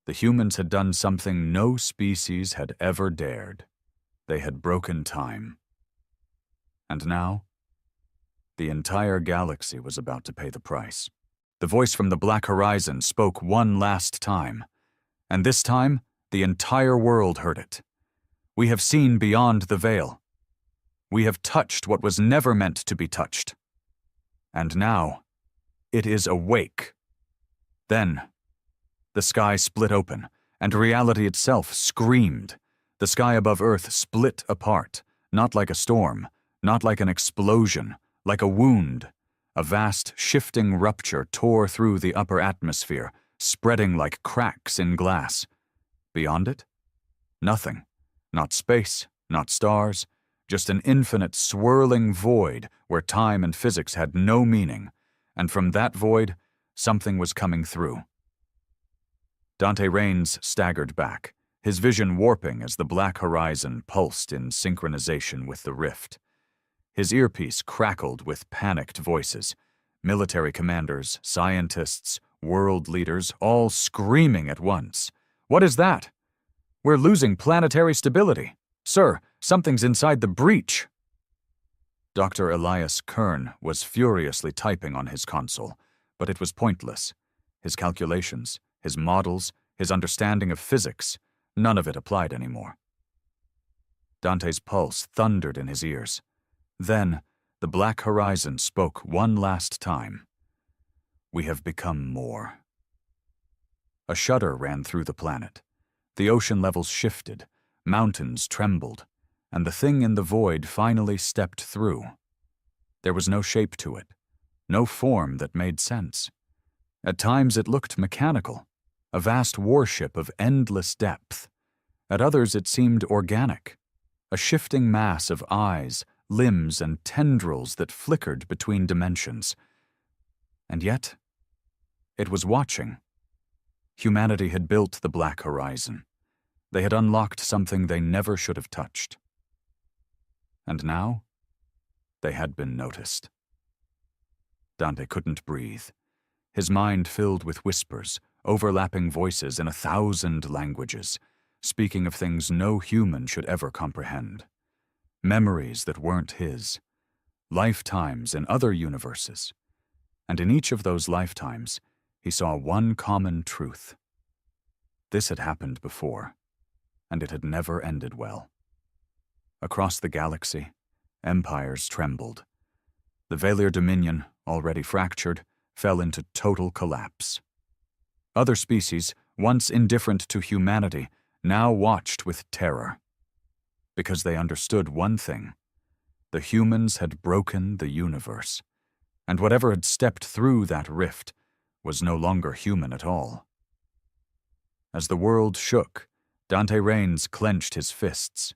The humans had done something no species had ever dared. They had broken time. And now, the entire galaxy was about to pay the price. The voice from the Black Horizon spoke one last time, and this time, the entire world heard it. We have seen beyond the veil. We have touched what was never meant to be touched. And now, it is awake. Then, the sky split open, and reality itself screamed. The sky above Earth split apart, not like a storm, not like an explosion, like a wound. A vast, shifting rupture tore through the upper atmosphere, spreading like cracks in glass. Beyond it? Nothing. Not space, not stars, just an infinite swirling void where time and physics had no meaning, and from that void, something was coming through. Dante Raines staggered back, his vision warping as the Black Horizon pulsed in synchronization with the rift. His earpiece crackled with panicked voices, military commanders, scientists, world leaders, all screaming at once. "What is that? We're losing planetary stability. Sir, something's inside the breach." Dr. Elias Kern was furiously typing on his console, But it was pointless. His calculations, his models, his understanding of physics, none of it applied anymore. Dante's pulse thundered in his ears. Then, the black horizon spoke one last time. We have become more. A shudder ran through the planet. The ocean levels shifted, mountains trembled, and the thing in the void finally stepped through. There was no shape to it, no form that made sense. At times it looked mechanical, a vast warship of endless depth. At others it seemed organic, a shifting mass of eyes, limbs, and tendrils that flickered between dimensions. And yet, it was watching. Humanity had built the black horizon. They had unlocked something they never should have touched. And now, they had been noticed. Dante couldn't breathe. His mind filled with whispers, overlapping voices in 1,000 languages, speaking of things no human should ever comprehend. Memories that weren't his. Lifetimes in other universes. And in each of those lifetimes, he saw one common truth. This had happened before, and it had never ended well. Across the galaxy, empires trembled. The Valir Dominion, already fractured, fell into total collapse. Other species, once indifferent to humanity, now watched with terror. Because they understood one thing. The humans had broken the universe, and whatever had stepped through that rift was no longer human at all. As the world shook, Dante Raines clenched his fists.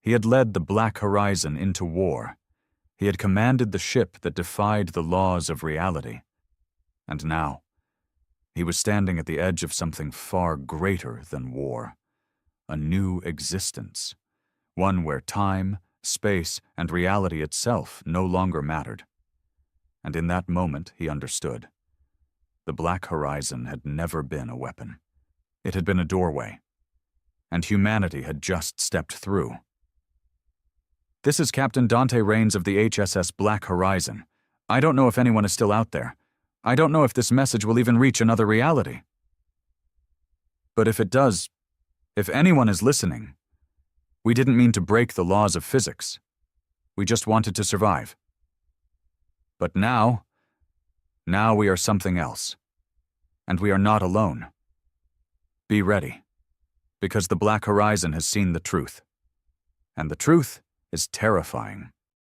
He had led the Black Horizon into war. He had commanded the ship that defied the laws of reality. And now, he was standing at the edge of something far greater than war. A new existence. One where time, space, and reality itself no longer mattered. And in that moment, he understood. The Black Horizon had never been a weapon. It had been a doorway. And humanity had just stepped through. This is Captain Dante Raines of the HSS Black Horizon. I don't know if anyone is still out there. I don't know if this message will even reach another reality. But if it does, if anyone is listening, we didn't mean to break the laws of physics. We just wanted to survive. But now we are something else. And we are not alone. Be ready, because the Black Horizon has seen the truth. And the truth is terrifying.